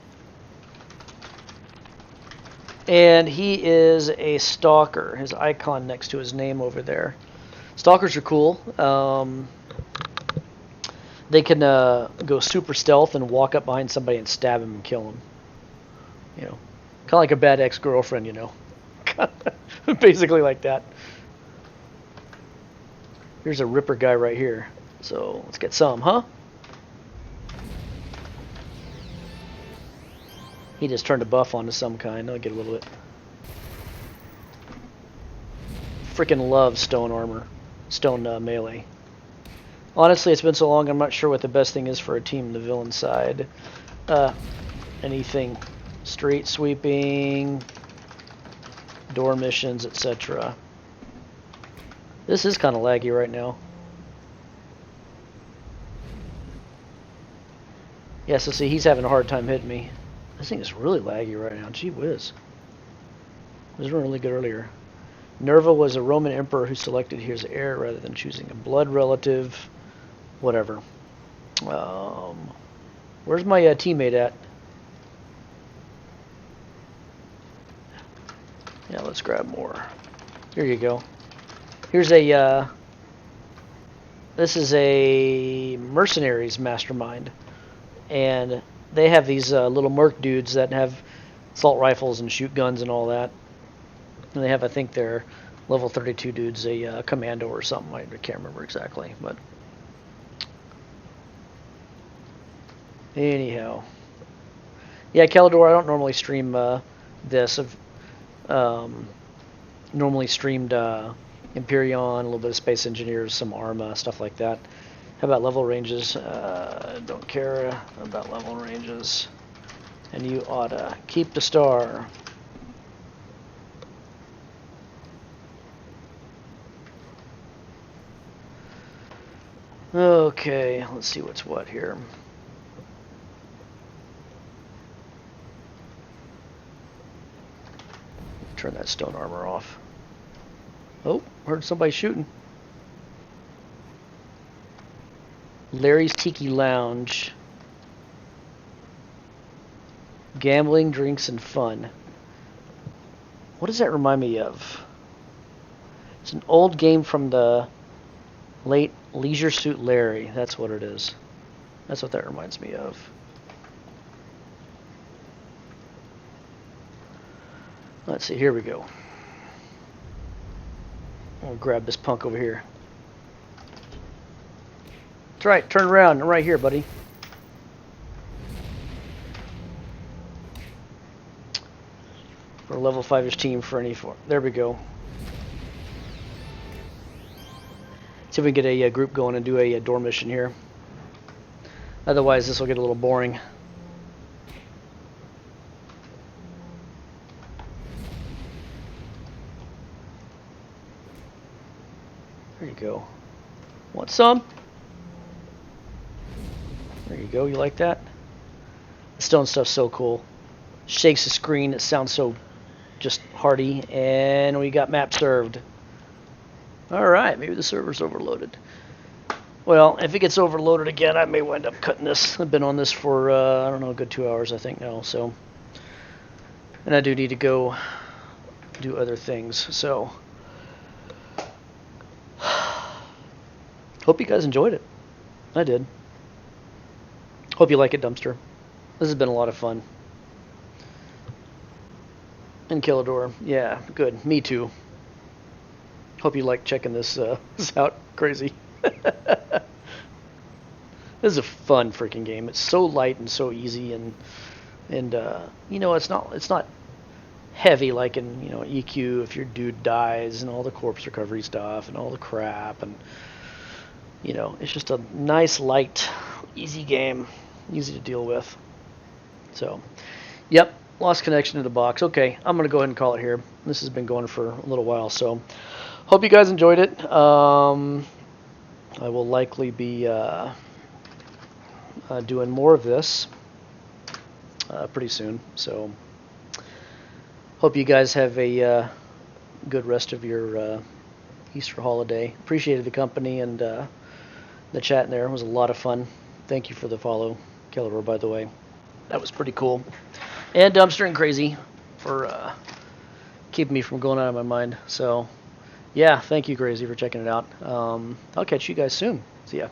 And he is a stalker. His icon next to his name over there. Stalkers are cool. They can go super stealth and walk up behind somebody and stab him and kill him. You know, kind of like a bad ex-girlfriend, you know. Basically like that. Here's a ripper guy right here. So let's get some, huh? He just turned a buff onto some kind. I'll get a little bit. Freaking love stone armor. Stone melee. Honestly, it's been so long, I'm not sure what the best thing is for a team in the villain side. Anything. Street sweeping, door missions, etc. This is kind of laggy right now. Yeah, so see, he's having a hard time hitting me. This thing is really laggy right now. Gee whiz. It was really good earlier. Nerva was a Roman emperor who selected his heir rather than choosing a blood relative. Whatever. Where's my teammate at? Yeah, let's grab more. Here you go. Here's a, this is a mercenaries mastermind. And they have these little merc dudes that have assault rifles and shoot guns and all that. And they have, I think, their level 32 dudes, a commando or something. I can't remember exactly, but... Anyhow. Yeah, Calador, I don't normally stream this. I've normally streamed Empyrean, a little bit of Space Engineers, some Arma, stuff like that. How about level ranges? Don't care about level ranges. And you ought to keep the star. Okay, let's see what's what here. Turn that stone armor off. Oh, heard somebody shooting. Larry's Tiki Lounge. Gambling, drinks, and fun. What does that remind me of? It's an old game from the late Leisure Suit Larry. That's what it is. That's what that reminds me of. Let's see, here we go. I'll grab this punk over here. That's right, turn around, right here, buddy. For a level 5-ish team for any 4. There we go. See if we can get a group going and do a door mission here. Otherwise, this will get a little boring. go. Want some? There you go. You like that? The stone stuff's so cool. Shakes the screen. It sounds so just hearty. And we got map served. Alright, maybe the server's overloaded. Well, if it gets overloaded again, I may wind up cutting this. I've been on this for, I don't know, a good 2 hours, I think now, so. And I do need to go do other things, so. Hope you guys enjoyed it. I did. Hope you like it, Dumpster. This has been a lot of fun. And Killador, yeah, good. Me too. Hope you like checking this, this out. Crazy. This is a fun freaking game. It's so light and so easy, and you know, it's not heavy like in, you know, EQ if your dude dies and all the corpse recovery stuff and all the crap, and you know, it's just a nice, light, easy game, easy to deal with. So, yep, lost connection to the box. Okay, I'm gonna go ahead and call it here. This has been going for a little while, so hope you guys enjoyed it. I will likely be doing more of this pretty soon. So hope you guys have a good rest of your Easter holiday. Appreciated the company and the chat in there. It was a lot of fun. Thank you for the follow, Killador, by the way. That was pretty cool. And Dumpster and Crazy for keeping me from going out of my mind. So yeah, thank you, Crazy, for checking it out. I'll catch you guys soon. See ya.